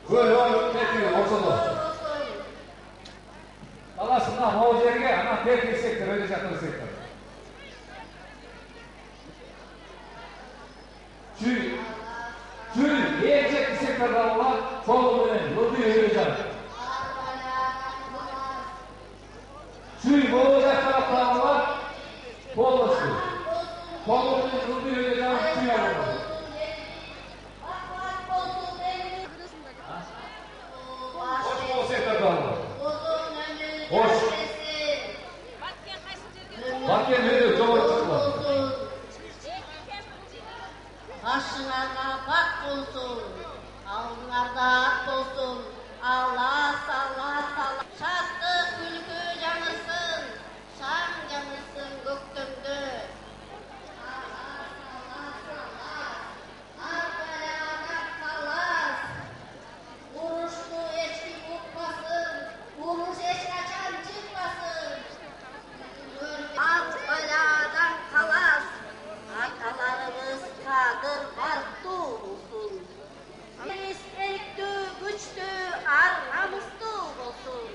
Öyle bekliyor ortada. Alasında mağazerge ama bekliyor sektör, öyle çatır sektör. Çünkü yiyecek sektörde olan çoğu böyle yıldı yürüyeceğim. Çünkü bu olacak taraftan olan kollusu. Kollusu yıldı yürüyeceğim, çünkü yapılır. Hoş o sektörde olan. Hoş. Bakın ne diyor, çoğu çıkma. Başlarına bak olsun, alnlarda ak olsun, Allah Allah Allah. Şatlık ülkü canısın, şan canısın göktümdü. Allah Allah Allah, arkalayarak kalas. Vuruşlu eşki tutmasın, vuruş eş kaçan çıkmasın. Arkalayadan kalas. Atalarımız kadır barktu olsun. Biz erikti, güçlü, namuslu olsun.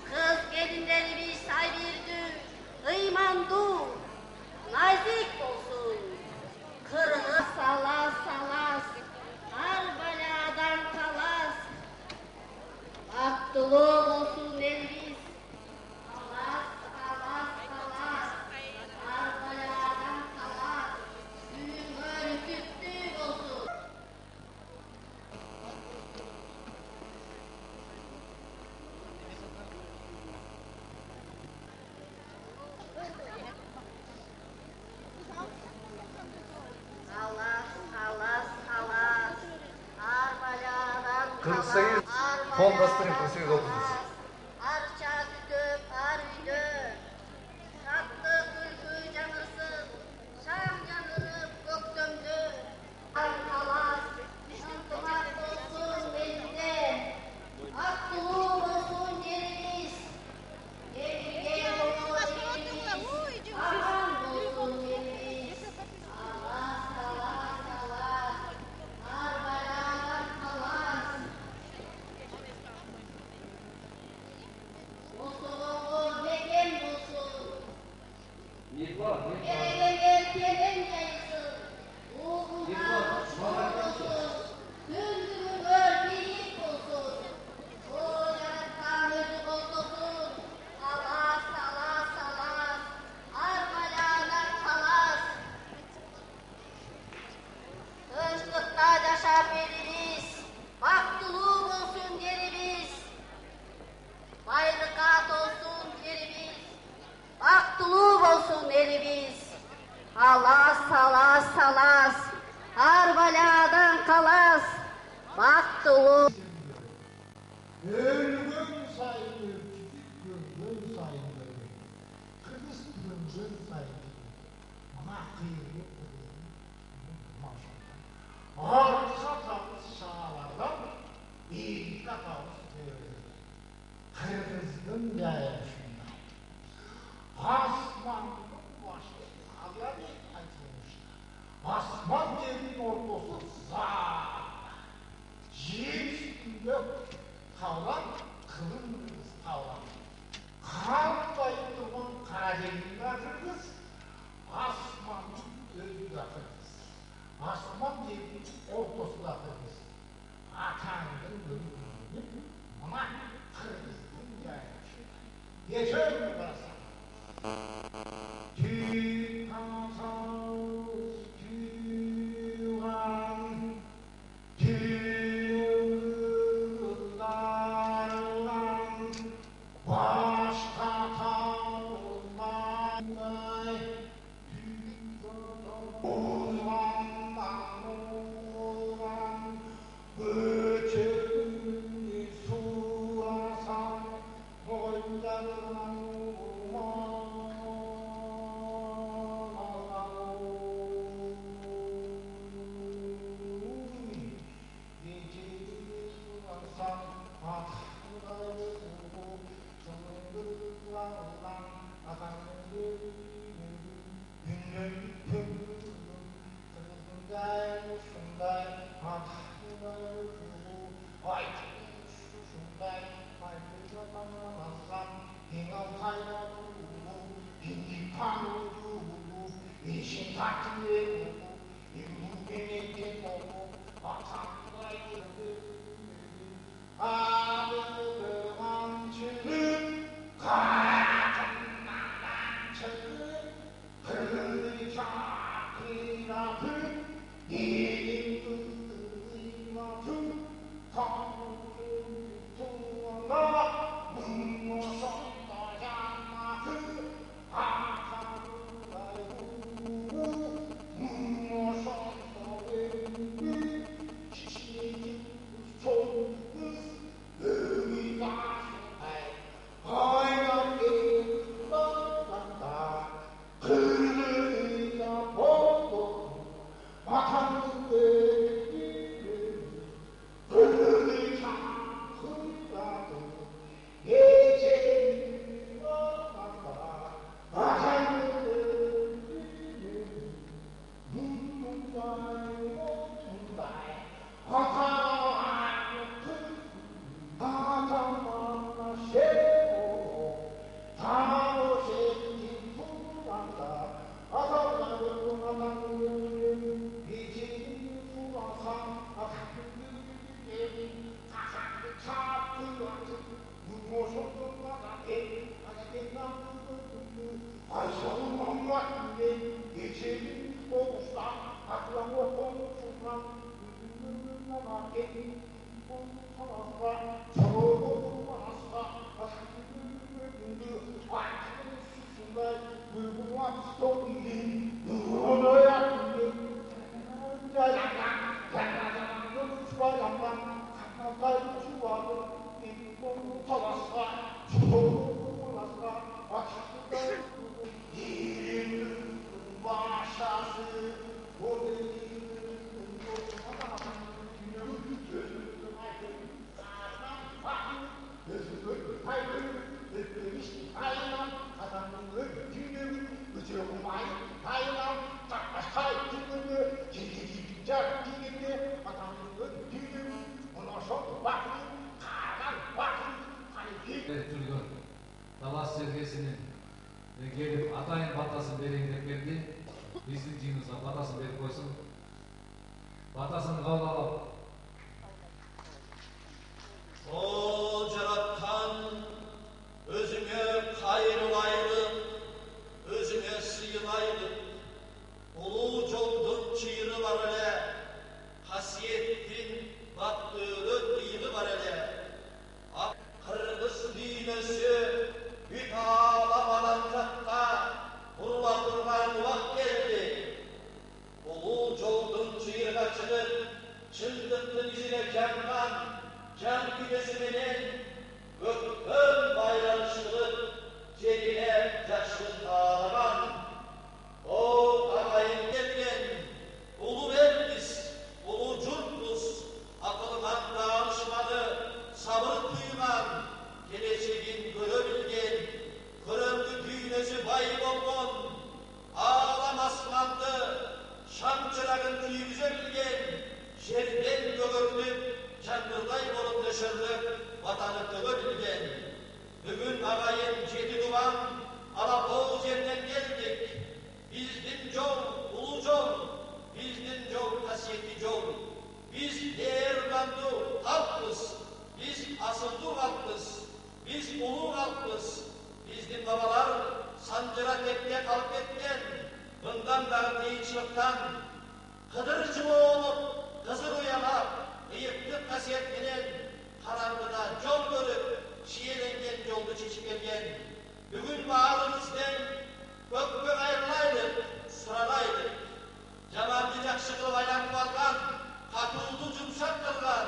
Kız gelinlerimiz saybirdi, imandu, nazik olsun. Kırını salas salas, her beladan kalas. Baktılık olsun elimiz, salas salas salas. Arbaladan kalan büyük örgütlük olsun. Salas, salas, salas. Arbaladan kalan. 48, fon bastırın 48 oldu. Arça tütüp arıydı. Şatlık ülkü canısın, şam canırıp göktümdü. Arkalas, şıkkımak olsun elinde, aklılık olsun yerimiz. Gel olsun yerimiz, aman olsun yerimiz. Salas, salas, salas, arbaladan kalas. Olsun, beken olsun. Gelecek gelin yayılsın, uğruna hoşnut olsun, gündürün örgüyük olsun, oğlan tamirci olsun, salas salas salas, arbaladan kalas. Kışlıkta yaşar veririz, baktılık olsun yerimiz, bayrakat olsun yerimiz. Baktılık olsun elimiz, salas salas salas, arbaladan kalas, baktılık. Ölgün sayılır, küçük gözlü sayılır, kırmız kırmızı sayılır. Ama kıyırlı kırmızı, maşallah. Arka tatlı şahalardan iyilik katavuz verilir. Kırgızgın yayışında. Asmanın başı sağlar açılmışlar. Asman yerin ortası sağ. Yer üstünde tavlan, kılın kız tavlan. Kan bayıp durman Karadeniz'de kırgız, asmanın özü de kırgız. Asman yerin ortası da kırgız. Atanın gönlünü, ama kırgızın yaymışı. Geçer mi burası? Түргөн Талас Сергесинин келип атайын батасын берейин деп келди. Биздин жыйыныбызга батасын берип койсун. Батасын кабыл алып. О жараткан, өзүңө кайрылайлы, өзүңө сыйлайлы. Улуу жолдун чыйыры бар эле, касиеттин бактылуу дыйыгы бар эле. Кыргыз дүйнөсү бүт аалам алаңжакка бурула турган убак келди. Улуу жолдун чыйырга чыгып, чындыктын изине жанган жан күнөсү менен көктөм байрагы чыгып, жерине жашыл таалаган. О агайын келген, улуу элбиз, улуу журтбуз, акылынан даанышмады, сабыр тыйган, келечегин көрө билген, көрөмдү дүйнөсү бай болгон, аалам асманды шам чырагын күйгүзө билген, жерден көгөртүп, жаңгырдай болуп нөшөрлөп, ватаны төгө билген. Бүгүн агайын жети тубан Алатоо жеринен келдик. Биздин жол улуу жол, биздин жол касиеттүү жол. Биз дээрдандуу калкпыз, биз асылдуу калкпыз, биз улуу калкпыз. Биздин бабалар санжыра тепке калып кеткен, мындан дагы кыйынчылыктан кыдырчы болуп, кызыр уялап, ыйыктык касиет менен караңгыда жол көрүп, шиеленген жолду чечип келген. Бүгүн баарыбыздан көккө кайрылайлы, сурагайлы. Жаманды жакшы кылып айланып алган, катууду жумшак кылган,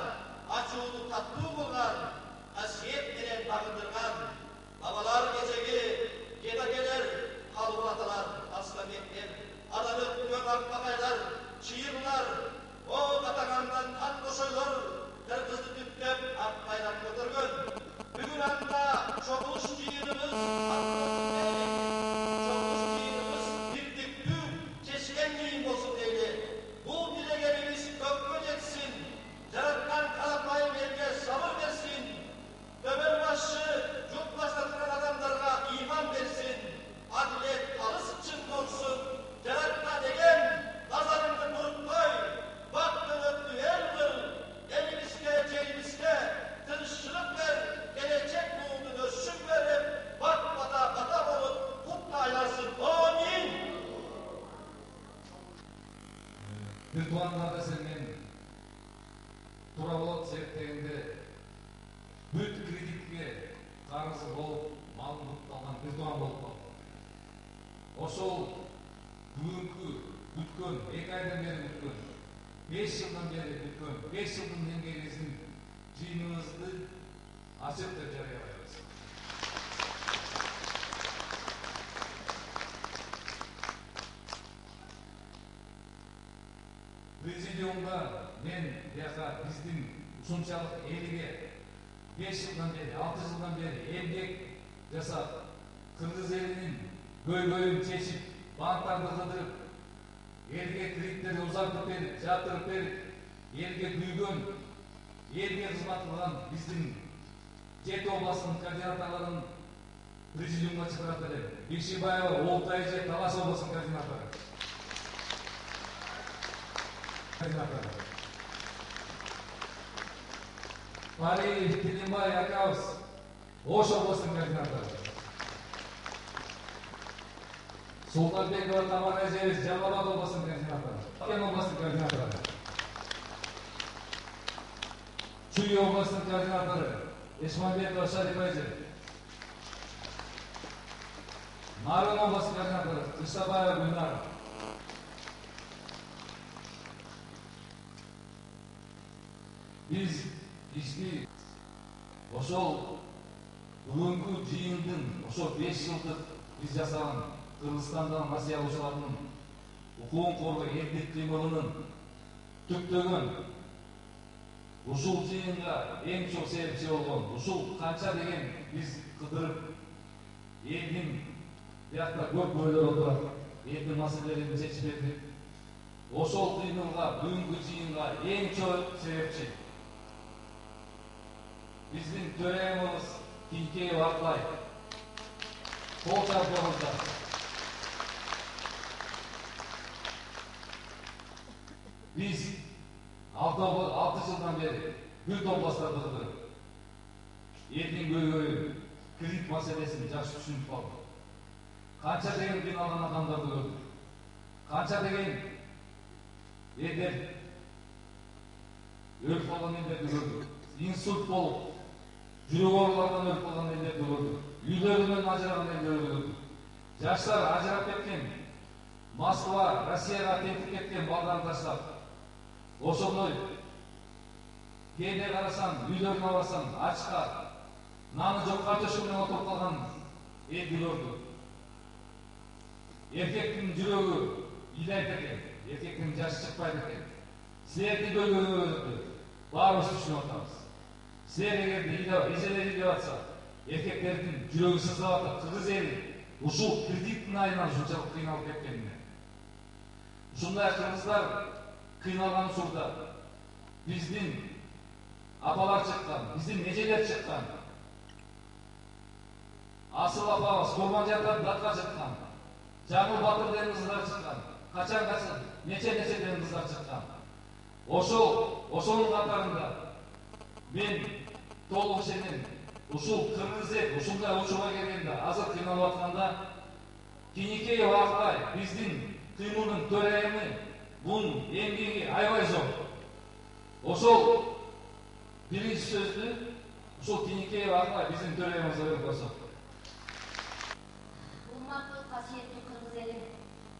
ачууну таттуу кылган, касиет менен багындырган. Бабалар кечеги жедакелер, калбыл аталар, асланбектер, адам өткөн акбакайлар, чыйырлар, о батагандан кан кошойлор, кыргызды түптөп ак байрак көтөргөн. Бүгүн анда чогулуш жыйыныбыз бирдиктүү, чечкен жыйын болсун дейли. Бул тилегенибиз көккө жетсин. Жараткан карапайым элге себептегенде бүт кредитке карызы болуп малын калган бир тууган болуп калды. Ошол бүгүнкү бүткөн 2 айдан бери бүткөн 5 жылдан бери бүткөн 5 жылдын эмгегибиздин жыйыныбызды ачык деп жарыялайбыз. Президиумда мен бияка биздин ушунчалык элге 5 жылдан бери 6 жылдан бери эмгек жасап кыргыз элинин көйгөйүн чечип банктарды кыдырып элге кредиттерди узартып берип жаптырып берип элге күйгөн элге кызмат кылган биздин 7 областын координаторлорун президиумга чакырат элем. Бишибаева Олтай же Талас областын координатору. Пари Тилимбай Акабыз Ош областын координатору. Султанбекова Тамара Эжебиз Жалал-Абад областын координатору. Кен областын координатору. Чүй областын координатору Эшманбетова Шарипа эже. Нарын областын координатору Кыштабаева Гүлнар. Биз ишти ошол бүгүнкү жыйындын ошо 5 жылдык биз жасаган Кыргызстандагы насыя алуучулардын укугун коргоо элдик кыймылынын түптөгөн ушул жыйынга эң чоң себепчи болгон ушул канча деген биз кыдырып элдин биякта көп көйлөр отурат, элдин маселелерин чечип бердик. Ошол кыймылга бүгүнкү жыйынга эң чоң себепчи биздин төрайымыбыз Тинкеев Аклай кол чабууда. Биз 6 жылдан бери бүт областтарды кыдырып элдин көйгөйүн, кредит маселесин жакшы түшүнүп калдык. Канча деген кыйналган адамдарды көрдүк. Канча деген элдер өлүп калган элдерди көрдүк. Инсульт болуп жүрөк ооруларынан өлүп калган элдерди көрдүк. Үйлөрүнөн ажыраган элдерди көрдүк. Жаштар ажырап кеткен, Москва, Россияга тентип кеткен балдарын таштап, ошондой кээде карасаң, үйлөрүнө барсаң, ачка, наны жок картошка менен отуруп калган элди көрдүк. Эркектин жүрөгү ыйлайт экен, эркектин жашы чыкпайт экен. Силердин көйгөйүңөрдү баарыбыз түшүнүп атабыз. Силер эгерде эжелер ыйлап атса, эркектердин жүрөгү сыздап атат. Кыргыз эли ушул кредиттин айынан ушунчалык кыйналып кеткенине. Ушундай кыргыздар кыйналган учурда биздин апалар чыккан, биздин эжелер чыккан. Асыл апабыз Курманжаттан датка чыккан. Жаңыл Батыр деген кыздар чыккан. Качан нече деген кыздар чыккан. Ошонун катарында мен толук ишенем. Ушул кыргыз эл ушундай учурга келгенде, азыр кыйналып атканда Тинкеев Аклай биздин кыймылдын төрайымы бунун эмгеги аябай зор. Ошол биринчи сөздү ушул Тинкеев Аклай биздин төрайымыбыз берип койсок. Урматтуу касиеттүү кыргыз элим,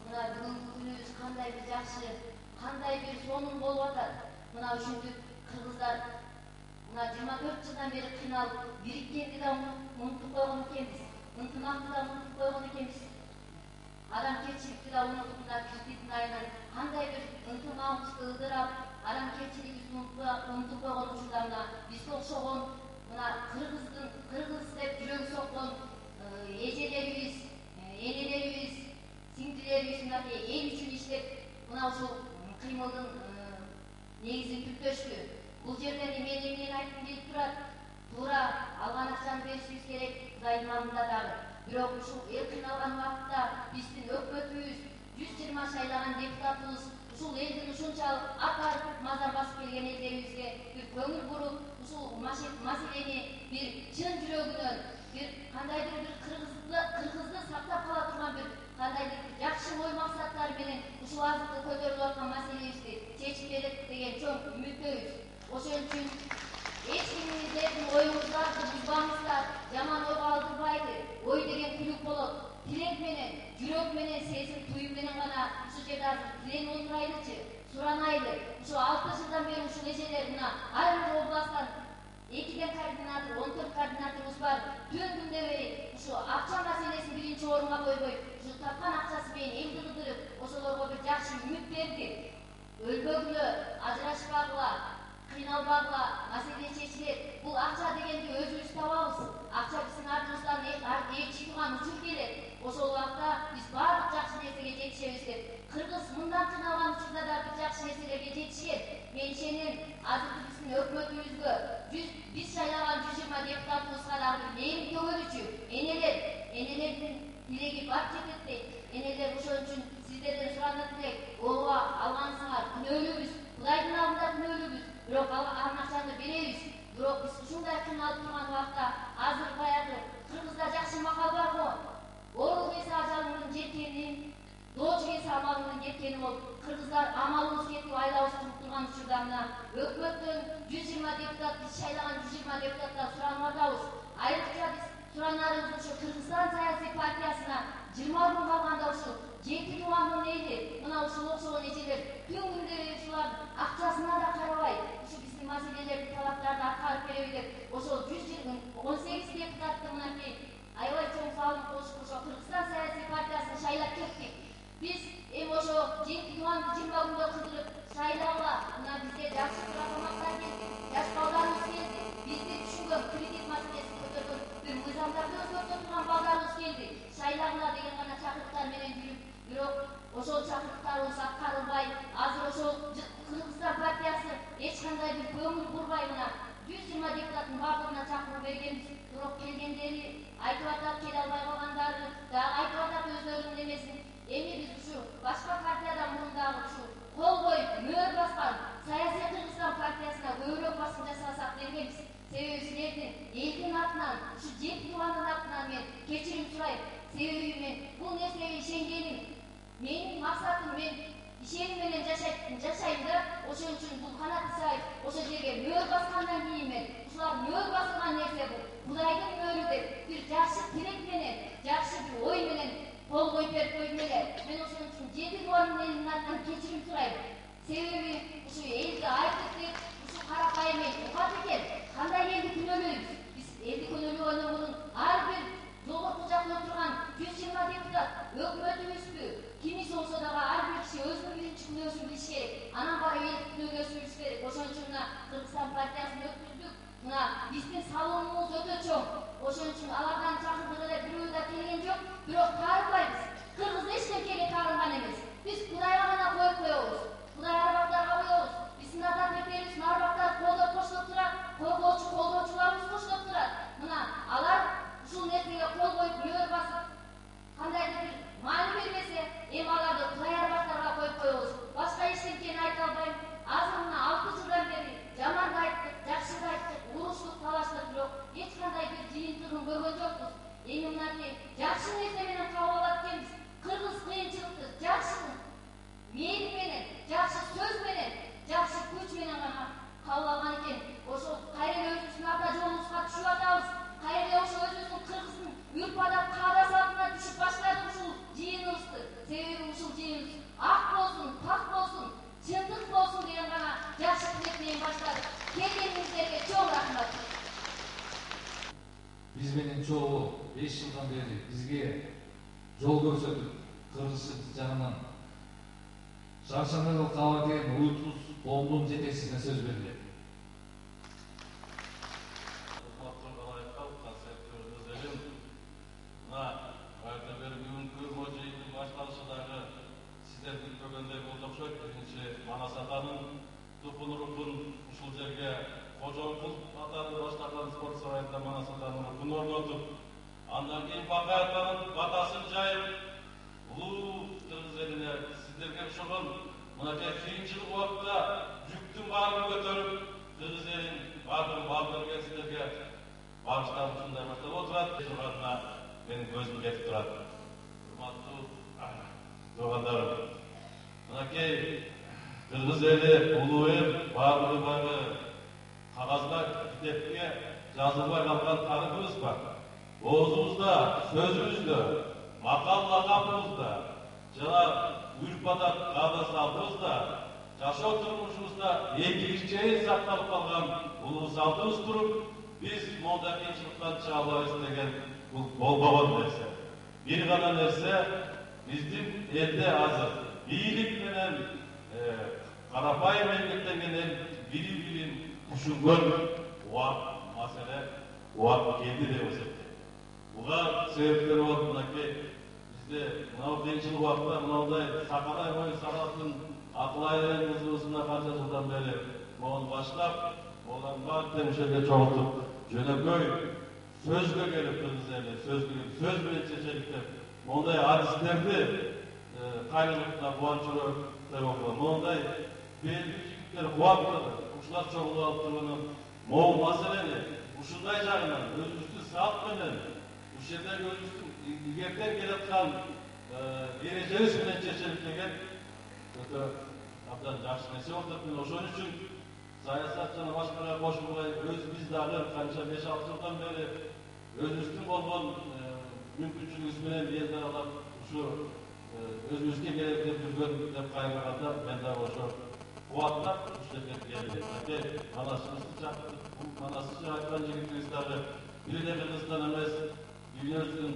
мына бүгүнкү күнүбүз кандай бир жакшы, кандай бир сонун болуп атат. Мына ушинтип кыргыздар мына 24 жылдан бери кыйналып, бириккенди да унутуп койгон экенбиз. Ынтымакты да унутуп койгон экенбиз. Адамгерчиликти да унутуп, мына кредиттин айынан кандай бир ынтымагыбызды ыдырап, адамгерчилигибизди унутуп койгон учурда бизге окшогон мына кыргыз деп жүрөгү соккон эжелерибиз, энелерибиз, сиңдилерибиз мынакей эл үчүн иштеп, мына ушул кыймылдын негизин түптөштү. Бул жерден эмнени айткым келип турат? Туура алган акчаны беришибиз керек Кудайдын алдында дагы. Бирок ушул эл кыйналган убакытта биздин өкмөтүбүз, 120 шайлаган депутатыбыз ушул элдин ушунчалык атарып мазар басып келген элдерибизге бир көңүл буруп, ушул маселени бир чын жүрөгүнөн, бир кандайдыр бир кыргызды сактап кала турган бир кандайдыр жакшы ой максаттары менен ушул азыркы көтөрүлүп аткан маселебизди чечип берет деген чоң үмүттөбүз. Ошон үчүн эч кимиңиздердин оюңуздарды бузбаңыздар, жаман ойго алдырбайды. Ой деген күлүк болот. Тилек менен, жүрөк менен, сезим, туюм менен гана ушул жерде азыр тиленип отурайлычы, суранайлы. Ушу 6 жылдан бери ушул эжелер мына ар бир областтан 2 координатор, 14 координаторубуз бар. Түн күндебей ушу акча маселесин биринчи орунга койбой, ушу тапкан акчасы менен элди кыдырып, ошолорго бир жакшы үмүт берди. Өлбөгүлө, ажырашпагыла, кыйналбагыла, маселе чечилет. Бул акча дегенди өзүбүз табабыз. Акча биздин артыбыздан ээрчи турган учур келет. Ошол убакта биз баардык жакшы нерсеге жетишебиз деп. Кыргыз мындан кыйналган учурда да бир жакшы нерселерге жетишет. Мен ишенем, азыркы биздин өкмөтүбүзгө биз шайлаган 120 депутатыбызга дагы бир мээрим төгөлүчү. Энелердин тилеги бар жетет дейт. Энелер ошон үчүн сиздерден сураган тилек, ооба алгансыңар, күнөөлүүбүз, Кудайдын алдында күнөөлүүбүз. Бирок ал акчаны беребиз. Бирок биз ушундай кыйналып турган убакта азыр баягы Кыргызда жакшы макал бар го. Оору келсе ажалыңдын жеткени, доочу келсе амалыңдын жеткени болуп, кыргыздар амалыбыз кетип айлабыз туруп турган учурда мына өкмөттөн 120 депутат, биз шайлаган 120 депутаттан суранып атабыз. Айрыкча биз суранарыбыз ушу Кыргызстан саясий партиясына 20 күн калганда ушул 7 туугандын эли, мына ушул окшогон эжелер түн күндөй ушулар акчасына да карабай, ушу биздин маселелерди, талаптарды аткарып береби деп, ошол 118 депутатты мынакей аябай чоң салым кошуп ошо Кыргызстан саясий партиясын шайлап кеттик. Биз эми ошо 7 тууганды 20 күндө кыдырып шайлагыла, мына бизде жакшы программалар келди, жаш балдарыбыз келди, бизди түшүнгөн, кредит маселесин көтөргөн, бир мыйзамдарды өзгөртө турган балдарыбыз келди. Шайлагыла деген гана чакырыктар менен жүрүп, бирок ошол чакырыктарыбыз аткарылбай, азыр ошол Кыргызстан партиясы эч кандай бир көңүл бурбай мына 120 депутаттын бардыгына чакыруу бергенбиз. Бирок келгендери айтып атат, келе албай калгандары дагы айтып атат өздөрүнүн эмесин. Эми биз ушу башка партиядан мурун дагы ушу кол коюп мөөр баскан саясий Кыргызстан партиясына көбүрөөк басым жасасак дегенбиз. Себеби силердин элдин атынан, ушу 7 туугандын атынан мен кечирим сурайм. Себеби мен бул нерсеге ишенгеним, менин максатым, мен ишеним менен жашайм да, ошон үчүн бул Канат Исаев ошол жерге мөөр баскандан кийин мен ушулар мөөр басылган нерсе бул Кудайдын мөөрү деп бир жакшы тилек менен, жакшы бир ой менен кол коюп берип койдум эле. Мен ошон үчүн 7 туугандын элинин атынан кечирим сурайм. Себеби ушу элди айтып деп, ушу карапайым эл угат экен, кандай элди күнөөлөйбүз? Биз элди күнөөлөгөндөн мурун ар бир жогорку жакта отурган 120 депутат өкмөтүбүздү, кимиси болсо дагы ар бир киши өзүнүн биринчи күнөөсүн билиш керек. Анан барып элди күнөөлөшүбүз керек. Ошон үчүн мына Кыргызстан партиясын өткүздүк. Мына биздин салымыбыз өтө чоң. Ошон үчүн алардан чакырдык эле, бирөө да келген жок. Бирок таарынбайбыз. Кыргыз эчтекеге таарынган эмес. Биз Кудайга гана коюп коебуз. Кудай арбактарга коебуз. Биздин ата бекерибиз арбактар колдоп коштоп турат, колдоочуларыбыз коштоп турат. Мына алар ушул нерсеге кол коюп мөөр басып, кандайдыр бир маани бербесе, эми аларды Кудай арбактарга коюп коебуз. Башка эчтекени айта албайм. Азыр мына 6 жылдан бери жаманды айттык, жакшыды айттык, уруштук, талаштык, бирок эч кандай бир жыйынтыгын көргөн жокпуз. Эми мынакей жакшы нерсе менен кабыл алат экенбиз. Кыргыз кыйынчылыкты жакшы мээрим менен, жакшы сөз менен, жакшы күч менен гана кабыл алган экен. Ошол кайра эле өзүбүздүн ата жолубузга түшүп атабыз. Кайра эле ошо өзүбүздүн Кыргыздын үрп-адат, каада-салтына түшүп баштадык ушул жыйыныбызды. Себеби ушул жыйыныбыз ак болсун, пак болсун, чындык болсун деген гана жакшы тилек менен баштадык. Келгениңиздерге чоң рахмат. Биз менен чогуу 5 жылдан бери бизге жол көрсөтүп, Кыргыз жагынан Шаршанагыл каба деген уютсуз коомдун жетекчисине сөз берди. Манас атанын тупун рухун ушул жерге Кожомкул атаны баштаган спорт сарайында Манас атанын рухун орнотуп, андан кийин Бакай атанын батасын жайып, улуу Кыргыз элине сиздерге окшогон мынакей кыйынчылык убакта жүктүн баарын көтөрүп, Кыргыз элин баардыгын баап берген сиздерге багыштап ушундай баштап отурат. Турганына менин көзүм кетип турат. Урматтуу туугандарым, мынакей Кыргыз эли улуу эл баардыгы китепке жазылбай калган тарыхыбыз бар. Оозубузда, сөзүбүздө, макал лагабыбызда, жана үрп-адат, каада-салтыбызда, жашоо турмушубузда ийгилик чейин сакталып калган улуу салтыбыз туруп, биз мондай кыйынчылыктан чыга албайбыз деген бул болбогон нерсе. Бир гана нерсе, биздин элде азыр бийлик менен карапайым эмгектенгенден бири-бирин түшүнгөн маселе убакыт келди деп эсептейм. Буга себептер болот, мынакей бизде мынау кыйынчыл убакытта мындай сакалай бою саратын акыл айран кызыбызына канча жылдан бери могун баштап, олардын баарын ошол жерге чогултуп, жөнөкөй сөзгө келип кыргыз эли, сөз менен чечелик деп, мондай адистерди кайрылыкта кубанчылык деп окуган. Мондай белгилүү жигиттер кубаттыр, ушулар чогулуп алып турган могу маселени ушундай жагынан өзүбүздүн салт менен, ушул жердеги өзүбүздүн илгертен келаткан эрежебиз менен чечелик деген өтө абдан жакшы нерсе болуп. Мен ошон үчүн саясат жана башкага кошулбай, биз дагы канча 5-6 жылдан бери өзүбүздүн болгон мүмкүнчүлүгүбүз менен элди аралап, ушу өзүбүзгө керек деп жүргөн деп кайрылганда, мен дагы ошо кубаттап ушул жерге келдим. Манасыбызды чакыртып, манасыз айткан жигитибиз дагы бир эле Кыргызстан эмес, дүйнөбүздүн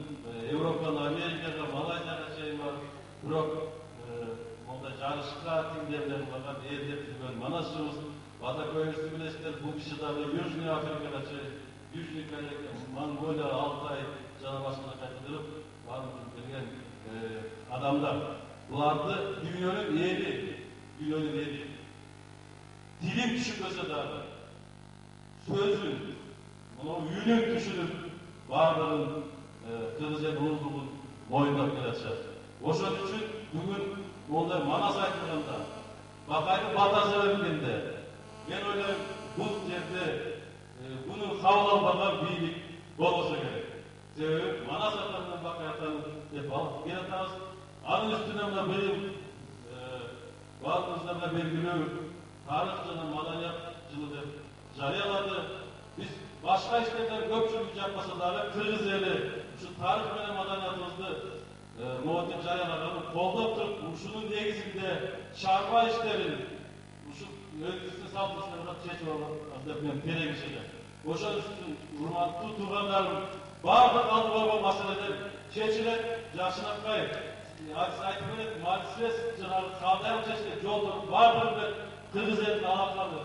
Европаны, Америкага, Малайзияга чейин барып, бирок мондай жарышка теңдерине кылган эл деп жүргөн манасчыбыз Бадакөйүбүздү билесиздер. Бул киши дагы Южный Африкага чейин, Южный Корея, Монголия, Алтай жана башкаларга кыдырып барып келген адамдар. Буларды дүйнөнүн эли. Дилин түшүнбөсө дагы сөзүн, мына үйүнүн түшүнүп, баардыгын кыргыз элинин улуулугун моюндап келатышат. Ошон үчүн бүгүн мондай манас айтылганда, Бакайдын батасы өлгөндө, мен ойлойм, бул жерде буну кабыл албаган бийлик болбосо керек. Себеби манас ата менен Бакай атаны деп алып келатабыз. Анын үстүнө мына быйыл баарыбыздарга белгилүү тарых жана маданият жылы деп жарыялады. Биз башка иштерден көпчүлүк жакпаса дагы кыргыз эли ушу тарых менен маданиятыбызды могу жарыялаганын колдоп туруп, ушунун негизинде чарба иштерин ушул өзүбүздүн салтыбызды чечип алат деп мен тереңишем. Ошон үчүн урматтуу туугандарым, баардык алды болгон маселелер чечилет, жакшынакай айтып келет, Марсвес жанагы калдайын чечилет, жолдордун баардыгы кыргыз элинин алаканы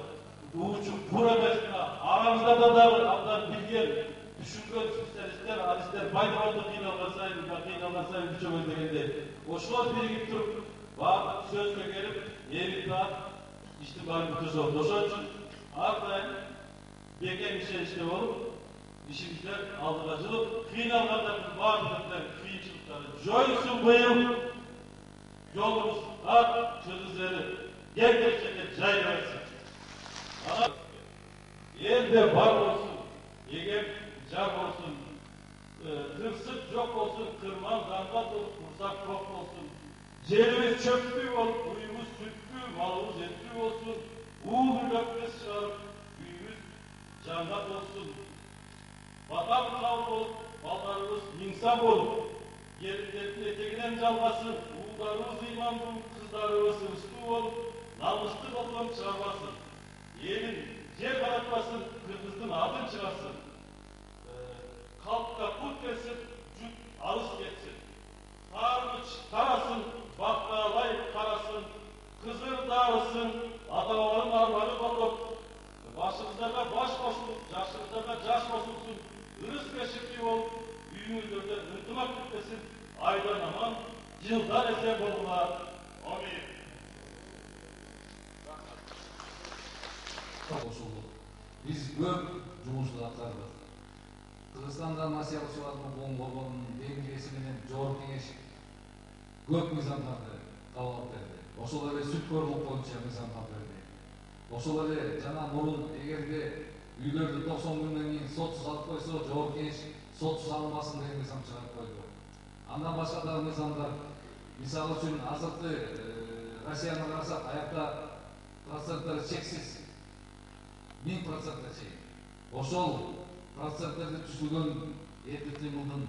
уучу бура эмес, арамызда дагы абдан билген, түшүнгөн специалисттер, адистер пайда болду. Кыйналган сайын күчөгөн дегендей. Ошолор биригип туруп, баардык сөзгө келип, эми таап иштин баарын бүтүрсө болот. Ошон үчүн ар дайым бекем ишеничте болуп, ишибиздер алдыга жылып, кыйналгандардын баардыгын кыйынчылыктары жоюлсун. Быйыл жолубуз ак, кыргыз эли кең келечекке жайыла берсин. Элде бар болсун, эгем жар болсун, кырсык жок болсун, кырман жанга толуп, курсак ток болсун. Жерибиз чөптүү болуп, уюбуз сүттүү, малыбыз эттүү болсун. Уул өкпөс чыгарып, үйүбүз жанга толсун. Батабыз кабыл болуп, балдарыбыз инсан болуп, келиндердин этегинен жалгасын. Уулдарыбыз ыймандуу, кыздарыбыз ырыстуу болуп, намысты болгон чыгарбасын. Элин жер каратпасын, кыргыздын адын чыгарсын. Калкка кут келсин, жут алыс кетсин. Сарыныч тарасын, бактаалай карасын. Кызыр дарысын, ата-бабанын арманы колдоп, башыбыздарга баш кошулуп, жашыбыздарга жаш кошулсун. Ырыс бешиктүү болуп, үйүңүздөрдө ынтымак бүтпесин. Айдан аман, жылдар эсен болгула. Амин. Кошулдук. Биз көп жумушту аткардык. Кыргызстанда маселелердин болгонун белгилеси менен Жогорку Кеңеш көп мыйзамдарды кабыл алып берди. Ошол эле сүт корлук боюнча мыйзам кабыл берди. Ошол эле жана мурун эгерде үйлөрдү 90 күндөн кийин сотсуз алып койсо, Жогорку Кеңеш сотсуз алынбасын деген мыйзам чыгарып койду. Андан башка дагы мыйзамдар, мисалы үчүн азыркы Россияны карасак, аякта проценттер чексиз, 1000%-ка чейин. ошол проценттерди түзүлгөн эркек кыймылдын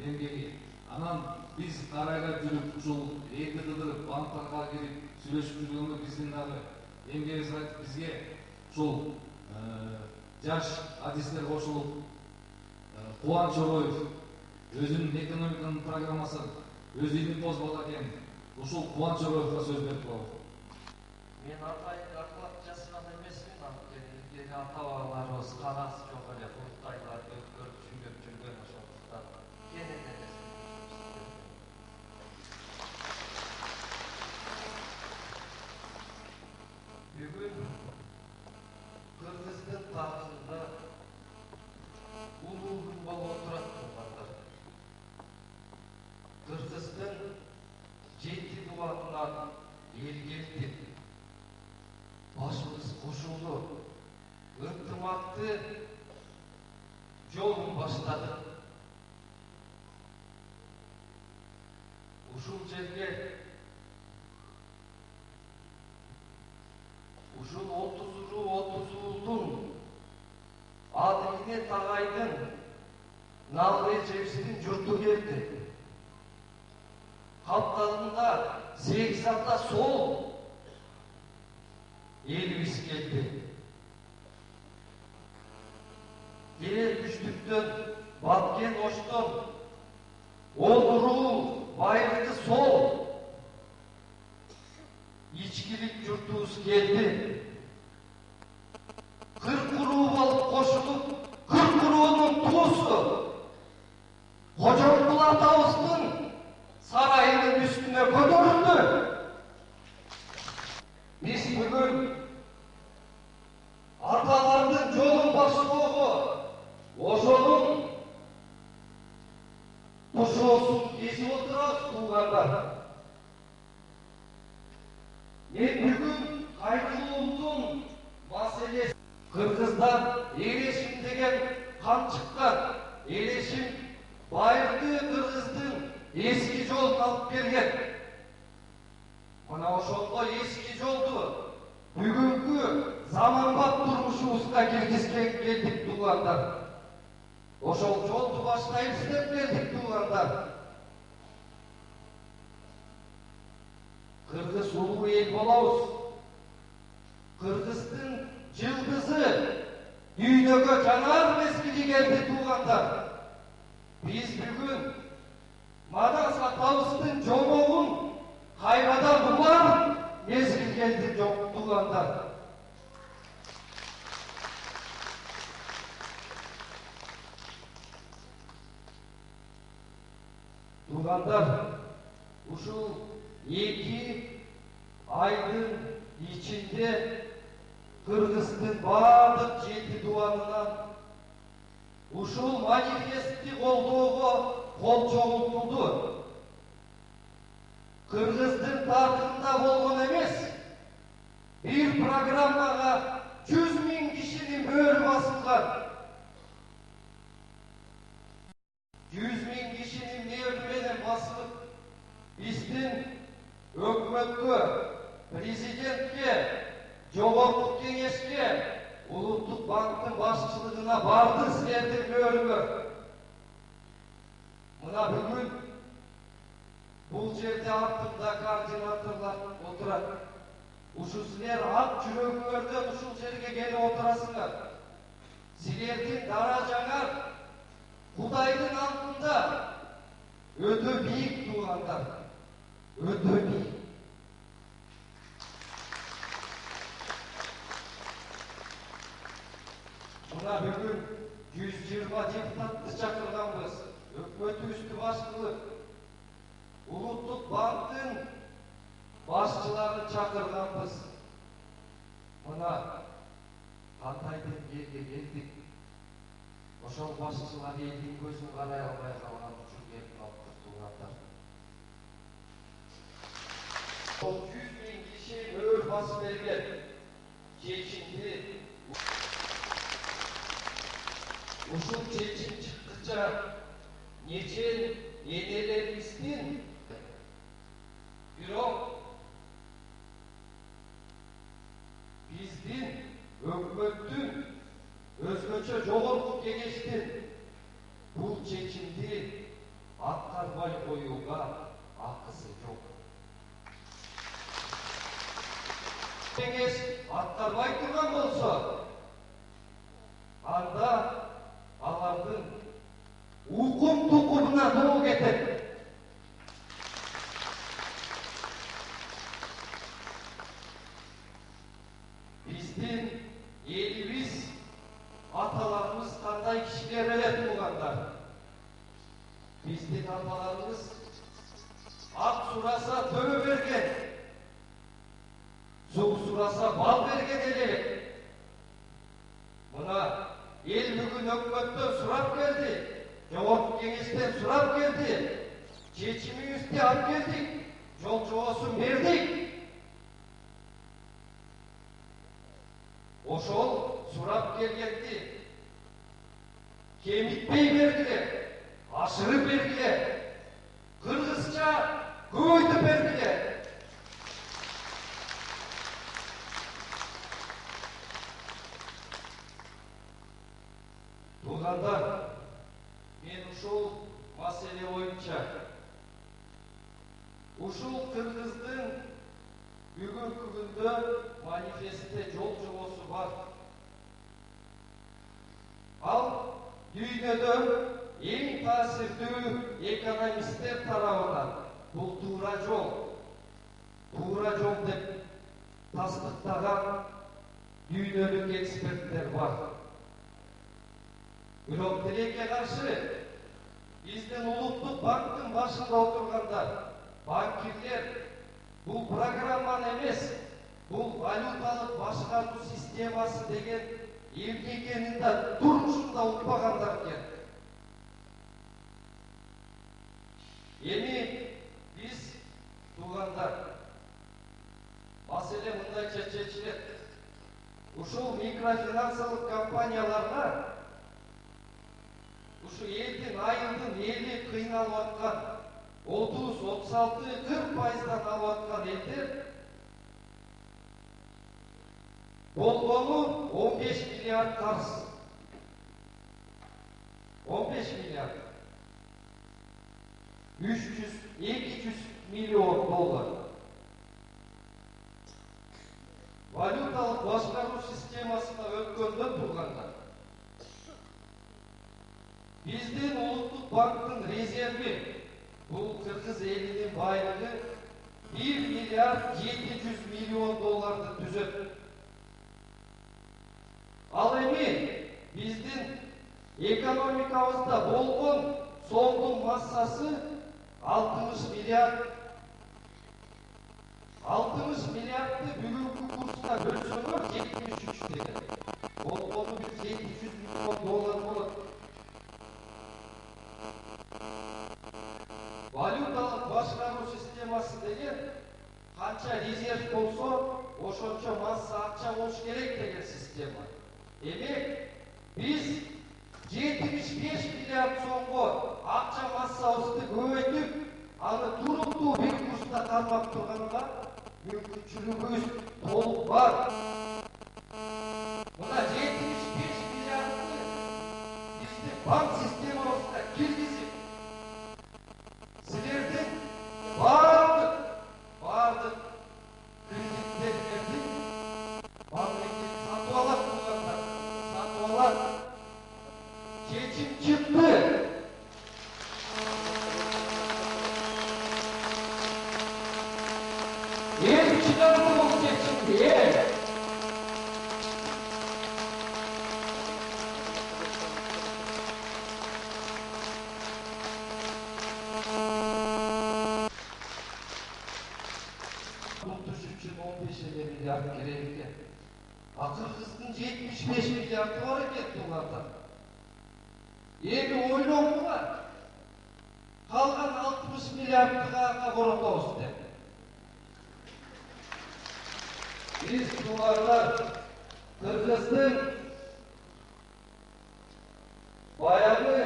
эмгеги. Анан биз карайла жүрүп ушул элди кыдырып, банктарга кирип сүйлөшүп жүргөнгө биздин дагы эмгегибиз айтып бизге ушул жаш адистер кошулуп, Кубаныч Чороев өзүнүн экономиканын программасын өз илин козгоду экен. Ушул Кубаныч Чороевго сөз берип коебуз. Мен атайын аклап жасаган эмесмин, анткени ата-бабаларыбыз карасы жок эле курултайлар өткөрүп сүйлөп жүргөн, ошондуктан кенен эмес. Бүгүн Кыргыздын тартында улуу күн болуп турат туугандар. Кыргыздын 7 дубатынан эл келди. Башыбыз кошулуп, ынтымакты жолун баштадык. Ушул жерге ушул 30 уулдун Адилине тагайдын Налгерчевичтин журту келди. Калптарында 8 ата сол элибиз келди. Келер күчтүктөн, баткен оштон, олдуруу байлыгы сол ичкилик журтубуз келди. 40 уруу болуп кошулуп, 40 уруунун туусу Кожомкул атабыздын сарайынын үстүнө көтөрүлдү. Биз бүгүн аталардын жолун баштоого ошонун тушоосун кесип отурабыз туугандар. Мен бүгүн кайрылуумдун маселеси Кыргыздан элешим деген кан чыккан. Элешим байыркы Кыргыздын эски жолун алып берген. Мына ошондой эски жолду бүгүнкү заманбап турмушубузга киргизген келдик туугандар. Ошол жолду баштайбыз деп келдик туугандар. Кыргыз улуу эл болобуз. Кыргыздын жылдызы дүйнөгө жанар мезгили келди туугандар. Биз бүгүн Манас атабыздын жомогун кайрадан улар мезгил келди туугандар. Туугандар, ушул 2 айдын ичинде Кыргыздын бардык 7 дубанынан ушул манифестти колдоого кол чогултулду. Кыргыздын тартында болгон эмес, бир программага 100 000 кишинин мөөрү басылган. 100 000 кишинин мөөрү менен басылып, биздин өкмөткө, президентке, жогорку кеңешке, Улуттук банктын башчылыгына барды силердин мөөрүңөр. Мына бүгүн бул жерде артында координаторлар отурат. Ушул силер ак жүрөгүңөрдөн ушул жерге келип отурасыңар. Силердин даражаңар Кудайдын алдында өтө бийик туугандар. Өтө бийик. Мына бүгүн 120 депутатты чакырганбыз. Өкмөтүбүздү баш кылып, Улуттук банктын башчыларын чакырганбыз. Мына кандай деп жерге келдик. Ошол башчылар элдин көзүн карай албай калган үчүн келип калыптыр туугандар. Ошол 100 000 киши мөөр басып берген чечимди ушул чечим чыккыча нечен энелерибиздин бирок биздин өкмөттүн Өзгөчө жогорку кеңештин бул чечимди аткарбай коюуга акысы жок. Кеңеш аткарбай турган болсо, анда алардын укум тукумуна ноо кетет. Биздин элибиз, аталарыбыз кандай кишилер эле туугандар. Биздин аталарыбыз ак сураса төбө берген, суу сураса бал берген эле. Мына эл бүгүн өкмөттөн сурап келди, жогорку кеңештен сурап келди, чечимибизди алып келдик, жол жобосун бердик. Ошол сурап келгенди кемитпей бергиле, ашырып бергиле, кыргызча көбөйтүп бергиле. Туугандар, мен ушул маселе боюнча, ушул кыргыздын бүгүнкү күндө манифестте жол жобосу бар. Ал дүйнөдө эң таасирдүү экономисттер тарабынан бул туура жол деп тастыктаган дүйнөлүк эксперттер бар. Бирок тилекке каршы биздин улуттук банктын башында отургандар, банкирлер бул программаны эмес, бул валюталык башкаруу системасы деген эмне экенин да турмушунда утпагандар экен. Эми биз туугандар, маселе мындайча чечилет. Ушул микрофинансылык компанияларга ушу элдин айылдын эли кыйналып аткан 30-36-40%дан алып аткан элдер болгону 15 миллиард карыз. 15 миллиард. 300-200 миллион доллар. Валюталык башкаруу системасына өткөндө тургандар. Биздин улуттук банктын резерви, бул кыргыз элинин байлыгы 1 миллиард 700 миллион долларды түзөт. Ал эми биздин экономикабызда болгон сомдун массасы 60 миллиард. 60 миллиардты бүгүнкү курска бөлсөңөр 73 деген. Болгону 700 миллион доллар болот. Валюталык башкаруу системасы деген канча резерв болсо, ошончо масса акча болуш керек деген система. Демек, биз 75 миллиард сомго акча массабызды көбөйтүп, аны туруктуу бир курста кармап турганга мүмкүнчүлүгүбүз толук бар. Мына 75 миллиардты биздин банк системабызга киргизип, силердин бардык кредиттердин мамлекет сатып алат тургандар, сатып алат. Чечим чыкты. Ел чыгарды бул чечимди, ел. Миллиард керек экен. Кыргыздын 75 миллиард бар экен туугандар. Эми ойлоңуңар. Калган 60 миллиардты каяка коротобуз деп. Биз туугандар Кыргыздын баягы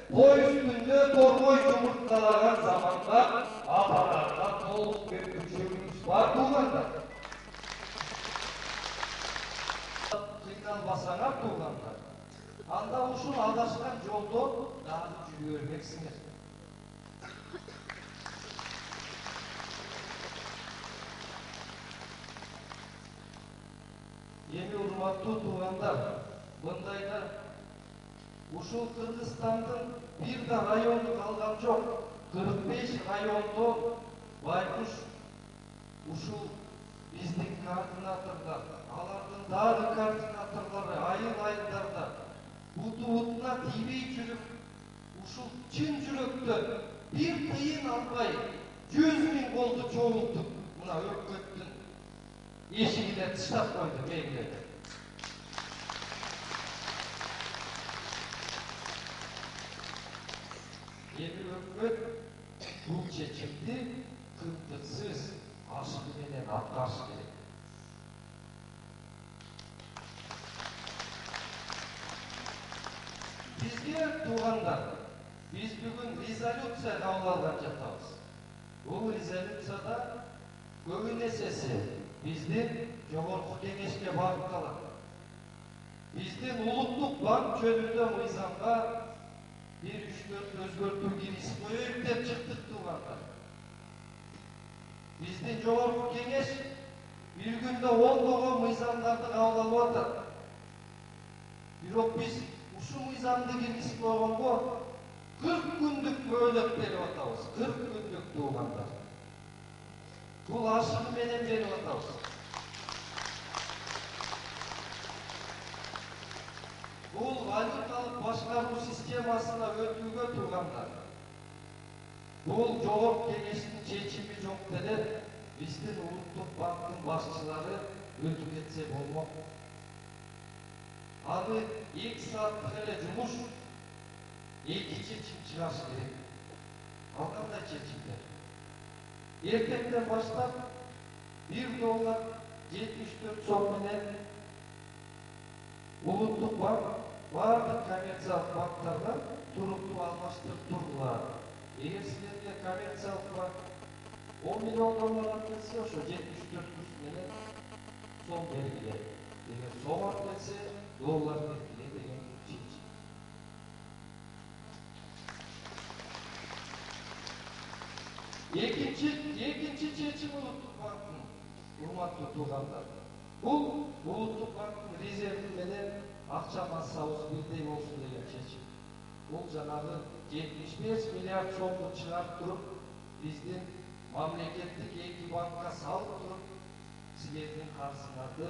той үстүндө торгой жумурткалаган заманга апарарга толук мүмкүнчүлүгүбүз бар туугандар. Кыйналбасаңар туугандар, анда ушул адашкан жолдо дагы жүрө бермексиңер. Эми урматтуу туугандар, мындайда ушул Кыргызстандын бир да району калган жок. 45 райондо байкуш ушул биздин координаторлор, алардын дагы координаторлору айыл-айылдарда буту-бутуна тийбей жүрүп, ушул чын жүрөктөн бир тыйын албай 100 000 колду чогултуп, мына өкмөттүн эшигине тыштап койду мээлерди. Эми өкмөт бул чечимди кылтыксыз ашыгы менен аткарыш керек. Бизге туугандар, биз бүгүн резолюция кабыл алган жатабыз. Бул резолюцияда көбүн эсеси биздин жогорку кеңешке багытталат. Биздин улуттук банк жөнүндө мыйзамга 1-3 өзгөртүү киргизип коёюк деп чыктык туугандар. Биздин жогорку кеңеш бир күндө 10 мыйзамдарды кабыл алып атат. Бирок биз ушул мыйзамды киргизип койгонго 40 күндүк мөөлөт берип атабыз. 40 күндүк туугандар. Бул ашыгы менен берип атабыз. Бул валюталык башкаруу системасына өтүүгө туугандар. Бул жогорку кеңештин чечими жок деле биздин улуттук банктын башчылары өтүп кетсе болмок. Аны 2 сааттык эле жумуш 2 чечим чыгыш керек. Ал кандай чечимдер? Эртеңден баштап $1.74 сом менен улуттук банк бардык коммерциялык банктардан туруктуу алмаштырып тургула. Эгер силерге коммерциялык банк 10 миллион доллар келсе, ошо 74 курс менен сом бергиле. Эгер сом келсе, доллар бергиле деген чечим. Экинчи чечим улуттук банктын, урматтуу туугандар. Бул улуттук банктын резерви менен акча массабыз бирдей болсун деген чечим. Бул жанагы 75 миллиард сомду чыгарып туруп, биздин мамлекеттик 2 банкка салып туруп, силердин карызыңарды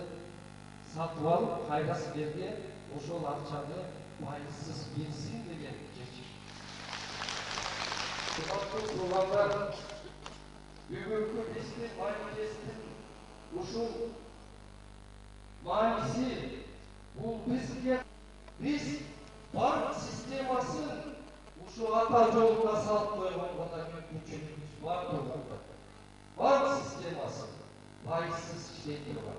сатып алып, кайра силерге ошол акчаны пайызсыз берсин деген чечим. Урматтуу туугандар, бүгүнкү биздин манифесттин ушул мааниси бул биз банк системасын ушу ата жолуна салып койгонго да мүмкүнчүлүгүбүз бар туугандар. Банк системасы пайызсыз иштей бар.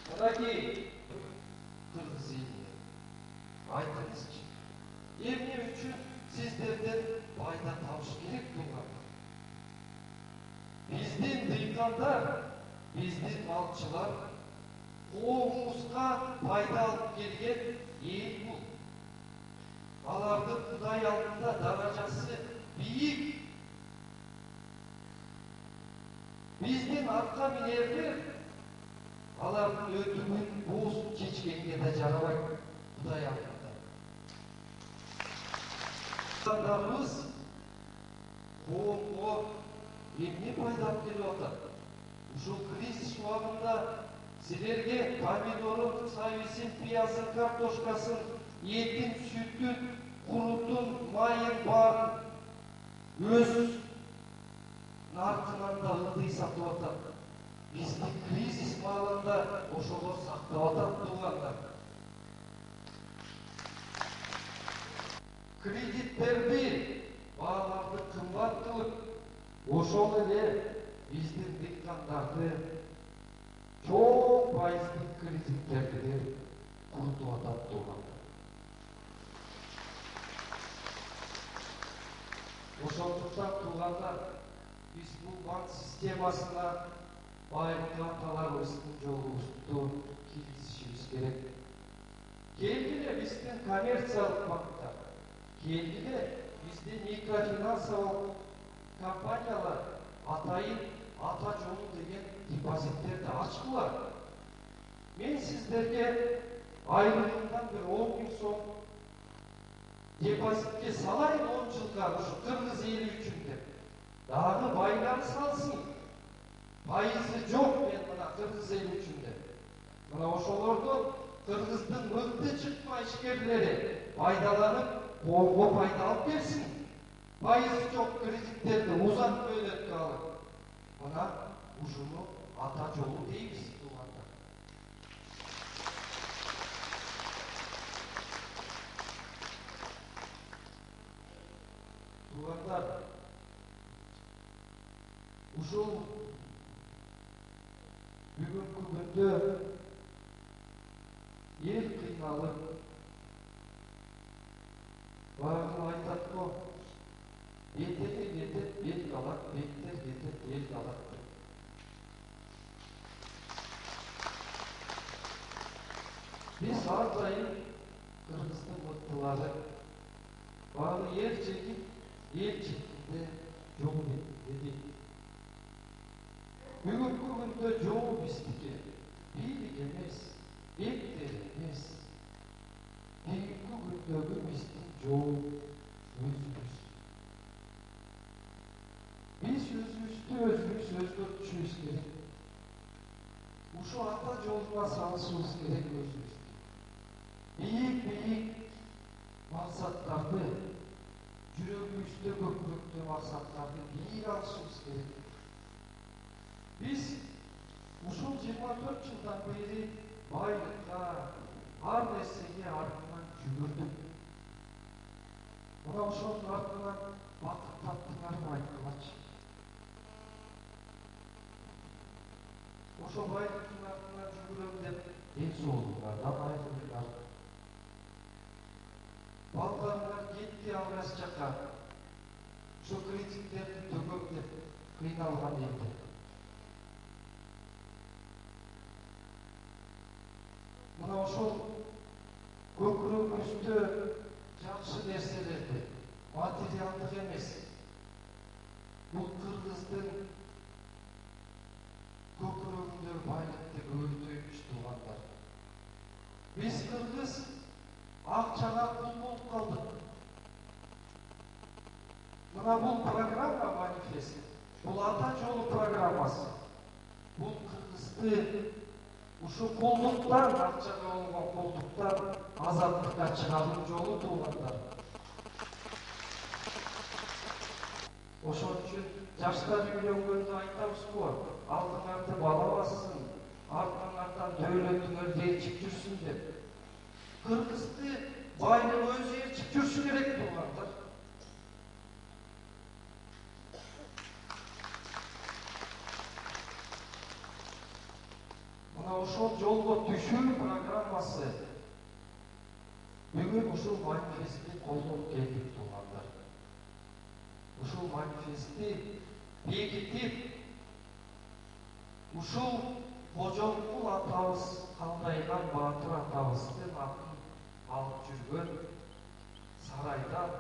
Мынакей кыргыз элине айтыңызчы, эмне үчүн сиздерден пайда табыш керек туугандар? Биздин дыйкандар, биздин малчылар коомубузга пайда алып келген эл бул. Алардын Кудай алдында даражасы бийик. Биздин атка минерлер алардын өтүмүн боозун чечкенге да жарабайт Кудай алдында. Адамдарыбыз коомго эмне пайда алып келип атат? Ушул кризис убагында силерге помидорун, сабизин, пиязын, картошкасын, этин, сүтүн, курутун, майын баарын өз наркынан да ылдый сатып атат. Биздин кризис маалында ошолор сактап атат туугандар. Кредиттерди бааларды кымбат кылып, ошол эле биздин дыйкандарды чоң пайыздык кредиттерди курутуп атат туугандар. Ошондуктан туугандар, биз бул банк системасына байыркы аталарыбыздын жолубузду киргизишибиз керек. Келгиле биздин коммерциялык банктар, келгиле биздин микрофинансовый компаниялар атайын ата жолу деген депозиттерди ачкыла. Мен сиздерге айлығымдан bir 10 000 сом депозитке салайын 10 жылга ушу кыргыз эли үчүн деп. Дагы байлар салсын. Пайызы жок мен мына кыргыз эли үчүн деп. Мына ошолордон кыргыздын мыкты чыкма ишкерлери пайдаланып, коомго пайда алып келсин. Пайызы жок кредиттерди узак мөөнөткө алып. Мына ушуну ата жолу дейбиз. Тугандар, ушул бүгүнкү күндө эл кыйналып, багы айтат го, бетери кетет, бет калат, беттер кетет, эл калат. Биз ар дайым кыргыздын мыктылары, багы эл чегип, ел чекинде жолу деди. Бүгүнкү күндө жолу биздики, бийлик эмес, бектер эмес. Бүгүнкү күндөгү биздин жолу өзүбүз. Биз өзүбүздү өзгөртүшүбүз керек. Ушу ата жолуна салышыбыз керек өзүбүздү. Бийик максаттарды, жүрөгүбүздө көкүрөктө максаттарды бийик алышыбыз керек. Биз ушул 24 жылдан бери байлыкка, ар нерсеге артынан жүгүрдүк. Мына ошонун артынан бакыт таптыңарбы айткылачы. Ошо байлыктын артынан жүгүрөм деп ден соолугуңардан айрылыңар. Балдарыңар кетти алгас жака. Ошо кредиттерди төгөм деп кыйналган элде. Мына ошол көкүрөгүбүздө жакшы нерселерди, материалдык эмес, бул кыргыздын көкүрөгүндөгү байлыкты көбөйтөйүнчү туугандар. Биз кыргыз акчага кул болуп калдык. Мына бул программа манифест, бул ата жолу программасы. Бул кыргызды ушу кулдуктан, акчага болгон кулдуктан азаттыкка чыгаруу жолу туугандар. Ошон үчүн жаштар үйлөнгөндө айтабыз го, алдыңарды бала бассын, артыңардан дөөлөтүңөр ээрчип жүрсүн деп. Кыргызды байлык өзү ээрчип жүрүшү керек туугандар. Мына ошол жолго түшүү программасы бүгүн ушул манифестти колдоп келдик туугандар. Ушул манифестти бекитип, ушул Кожомкул атабыз, Калдайган Баатыр атабыздын атын алып жүргөн сарайдан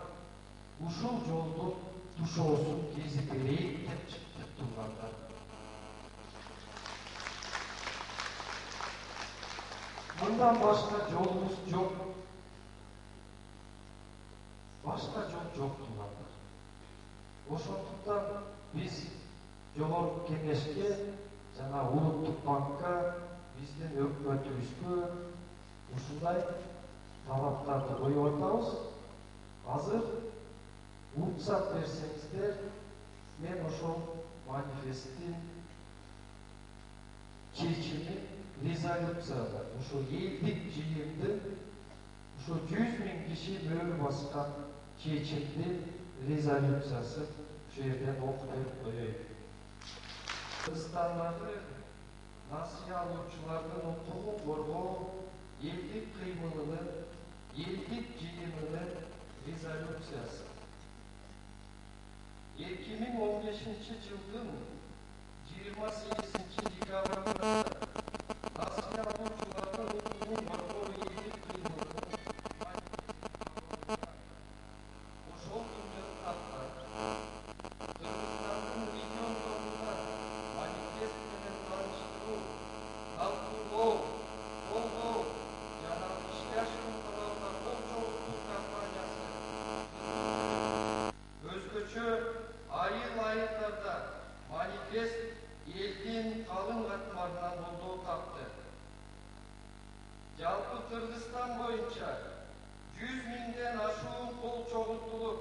ушул жолдун тушоосун кезип берейик деп чыктык туугандар. Мындан башка жолубуз жок. Башка жол жок туугандар. Ошондуктан биз жогорку кеңешке жана улуттук банкка, биздин өкмөтүбүзгө ушундай талаптарды коюп атабыз. Азыр уруксат берсеңиздер, мен ошол манифесттин чечими резолюцияда, ошо элдик жыйындын, ошо 100 000 киши мөөр баскан чечимдин резолюциясы ошо жерден окуп берип коеюн. Кыргызстандагы насыя алуучулардын укугун коргоо элдик кыймылынын, элдик жыйынынын резолюциясы. 2015 жылдын 28 декабрында Асия окуучулардын укугун борбору элдик кыймылын ошол күндө таптар Кыргызстандын региондорунда манифест менен тааныштыруу, талкуулоо, колдоо жана ишке ашыруу катарында кол чогултуу кампаниясы өзгөчө айыл айылдарда манифест элдин калың катмарынан колдоо тапты. Жалпы Кыргызстан боюнча 100 миңден ашуун кол чогултулуп,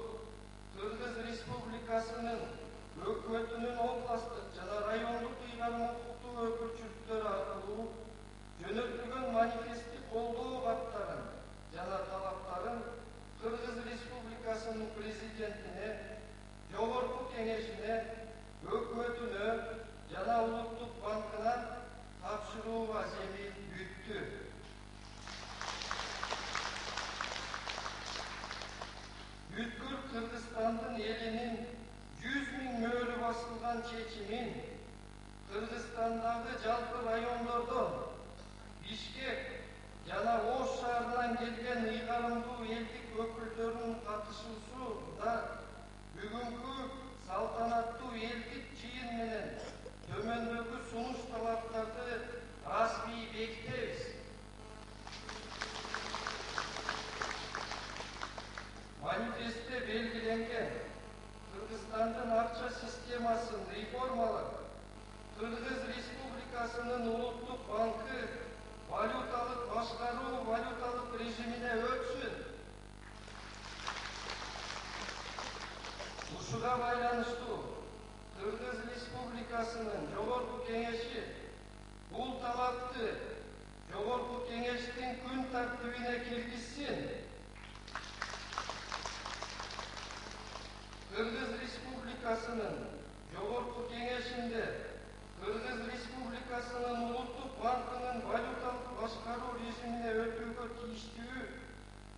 Кыргыз Республикасынын өкмөтүнүн областтык жана райондук ыйгарым укуктуу өкүлчүлүктөрү аркылуу жөнөтүлгөн манифесттик колдоо каттарын жана талаптарын Кыргыз Республикасынын президентине, Жогорку Кеңешине, өкмөтүнө жана Улуттук банкына тапшырууга земил бүттү. Бүткүл Кыргызстандын элинин 100 миң мөөрү басылган чечимин Кыргызстандагы жалпы райондордон Бишкек жана Ош шаарынан келген ыйгарымдуу элдик өкүлдөрүнүн катышуусунда бүгүнкү салтанаттуу элдик жыйын менен төмөндөгү сунуш талаптарды расмий бекитебиз. Манифестте белгиленген Кыргызстандын акча системасын реформалап, Кыргыз Республикасынын Улуттук банкы валюталык башкаруу валюталык режимине өтсүн. Ушуга байланыштуу Кыргыз Республикасынын Жогорку Кеңеши бул талапты Жогорку Кеңештин күн тартибине киргизсин. Кыргыз Республикасынын Жогорку Кеңешинде Кыргыз Республикасынын Улуттук банкынын валюталык башкаруу режимине өтүүгө тийиштүү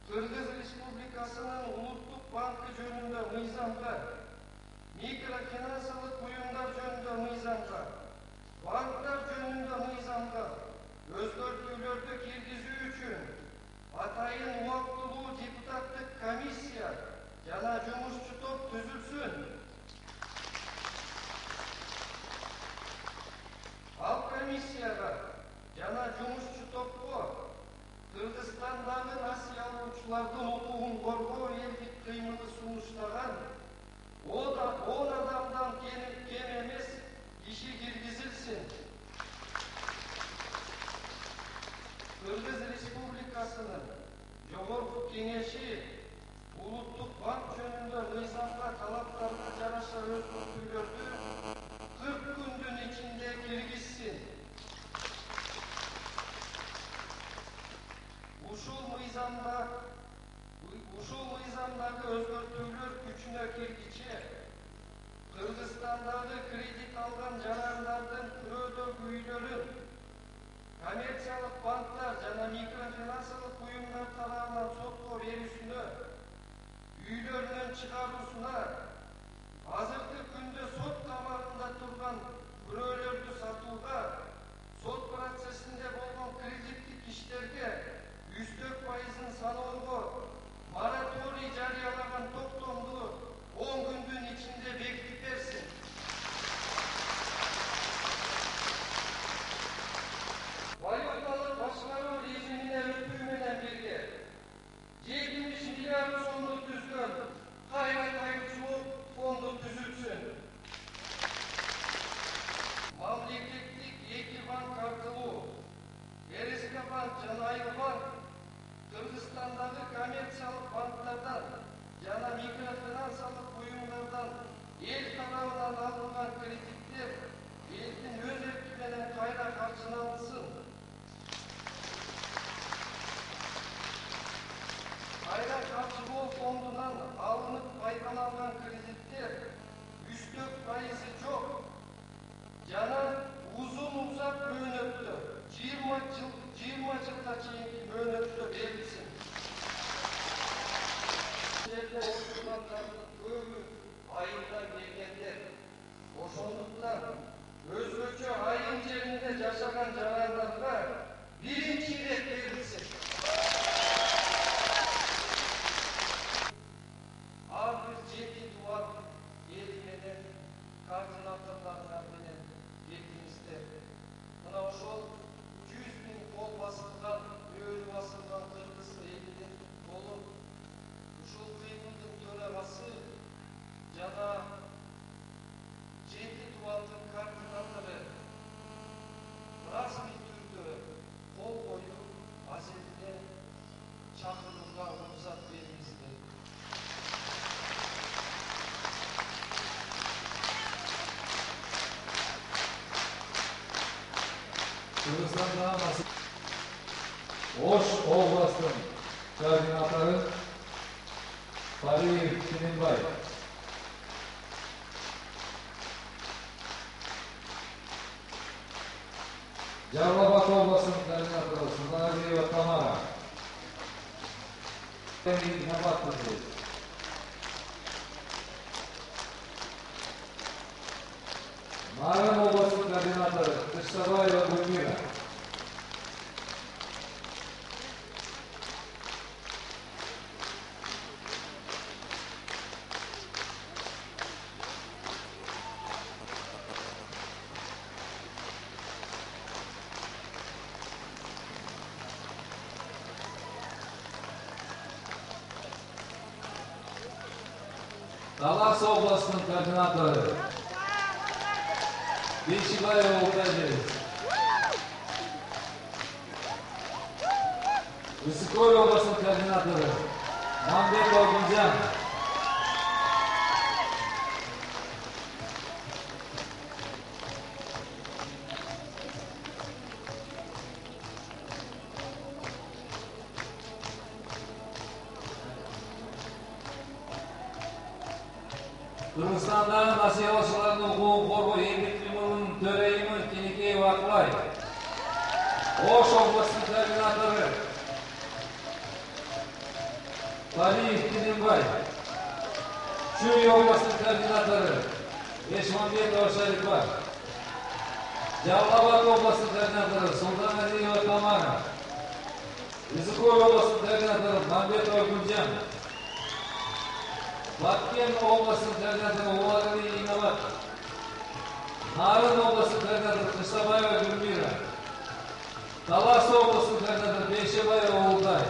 Кыргыз Республикасынын Улуттук банкы жөнүндө мыйзамга, микрофинансылык уюмдар жөнүндө мыйзамга, банктар жөнүндө мыйзамга өзгөртүүлөрдү киргизүү үчүн атайын убактылуу депутаттык комиссия жана жумушчу топ түзүлсүн. Ал комиссияга жана жумушчу топко Кыргызстандагы насый алуучулардын укугун коргоо элдик кыймылы сунуштаган 10 адамдан кем эмес киши киргизилсин. Кыргыз Республикасынын Жогорку Кеңеши Улуттук банк жөнүндө мыйзамга талаптарга жараша өзгөртүүлөрдү 40 күндүн ичинде киргизсин. Ушул мыйзамдагы өзгөртүүлөр күчүнө киргиче Кыргызстандагы кредит алган жарандардын күрөөдөгү үйлөрүн коммерциялык банктар жана микрофинансылык уюмдар тарабынан сотко берүүсүнө, үйлөрүнөн чыгаруусуна, азыркы күндө сот камагында турган күрөөлөрдү сатууга, сот процессинде болгон кредиттик иштерге 3% саноого мораторий жарыялаган токтомду 10 күндүн ичинде бекитип берсин. Валюталык башкаруу режимине өтүү менен бирге 70 миллиард сомду түзгөн кайра кайрылуучулук фонду түзүлсүн. Мамлекеттик 2 банк аркылуу РСК банк жана Айыл банк Кыргызстандагы коммерциялык банктардан жана микрофинансылык уюмдардан эл тарабынан алынган кредиттер элдин өз эрки менен кайра каржылансын. Кайра каржылоо фондунан алынып пайдаланган кредиттер 3-4% жок жана узун узак мөөнөттө 20 жылга чейинки мөөнөттө берилсин. Жерде отургандардын көбү айылда келгендер. Ошондуктан өзгөчө айыл жеринде жашаган жарандарға биринчи ирет берилсин. Ар бир жети тубан эл менен координаторлордор менен келдиңиздер. Мына ошол 100 000 кол басылган, өөрү басылган кыргыз элинин колу ушул кыймылдын төрагасы жана жети тубандын координатору расмий түрдө кол коюп азирде чакырууга уруксат бериңиздер. Kırgızistan'dan Oş Oblast'ın koordinatörü Fariyev Kininbay. Jarlabat Oblast'ın koordinatörü Sultanaliyev Tamara. Mağaran Oblast'ın koordinatörü Kışlabayeva Gülmira. Talas Oblast'ın koordinatörü Beşibayev Oltaycı. Исыкөл Oblast'ın koordinatörü Mambek Orguncan. Kırgızistan'da nasihatçılarının hukuk korku emniyet kıyımının töreyimi Tinikeyev Aklay. Oş Oblast'ın koordinatörü Fariyev Kininbay. Şuy Oblast'ın koordinatörü Beşmanbetov Şaripov. Jarlabat Oblast'ın koordinatörü Sultanaliyev Tamara. Исыкөл Oblast'ın koordinatörü Mambetov Gülcan. Баткен Oblast'ın koordinatörü Uvalali İnavat. Narın Oblast'ın koordinatörü Kışlabayeva Gülmira. Talas Oblast'ın koordinatörü Beşibayev Oltay.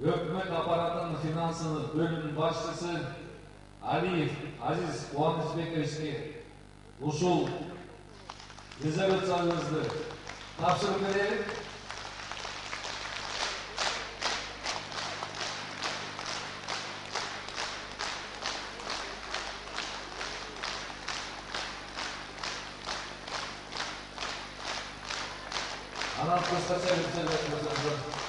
Hükümet aparatının finansını bölümün başçısı Aliyev Aziz Kuanышбековичке ушул резолюциябызды тапшырып берели. Анан кыскача сөйлөшөбүз.